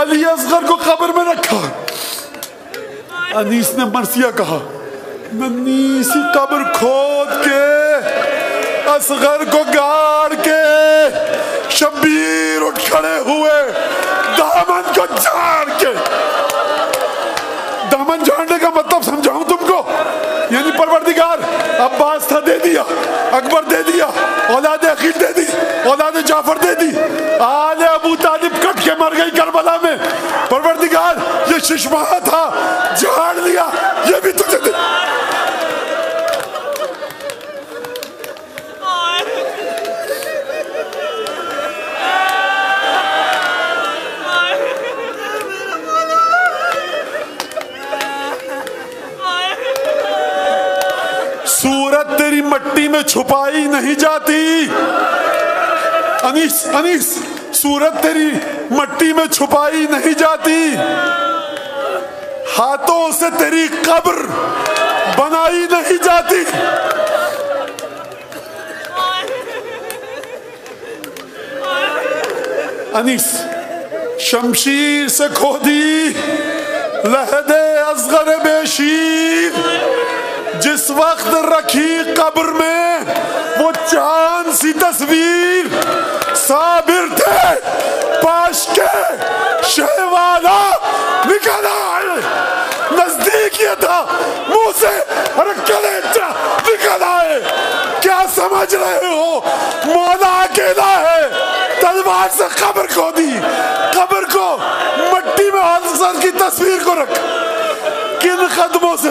علی اصغر کو قبر میں رکھا. انیس نے مرثیہ کہا، ننھی سی قبر کھود کے اصغر کو گاڑ کے شبیر اٹھ کھڑے ہوئے، دامن کو جھاڑ کے. دامن جھاڑنے کا مطلب سمجھاؤں تم کو، یعنی پروردگار عباس تھا دے دیا، اکبر دے دیا، اولاد عقیل دے دی، اولاد جعفر دے دی، آل ابو طالب کٹ کے مر گئی کربلا میں. پروردگار یہ ششماہ تھا، جھاڑ لیا، یہ بھی تجھے دے. صورت تیری مٹی میں چھپائی نہیں جاتی. انیس صورت تیری مٹی میں چھپائی نہیں جاتی، ہاتھوں سے تیری قبر بنائی نہیں جاتی. انیس شمشیر سے کھودی لحد اصغر بے شیر، جس وقت رکھی قبر میں وہ چاند سی تصویر، صابر تھے پاش کے شہوالا نکل آئے، نزدیک یہ تھا منہ سے ہر کلیجہ نکل آئے۔ کیا سمجھ رہے ہو مولا اکیلا ہے؟ تلوار سے قبر کو دی، قبر کو مٹی میں حضرت کی تصویر کو رکھ، کن قدموں سے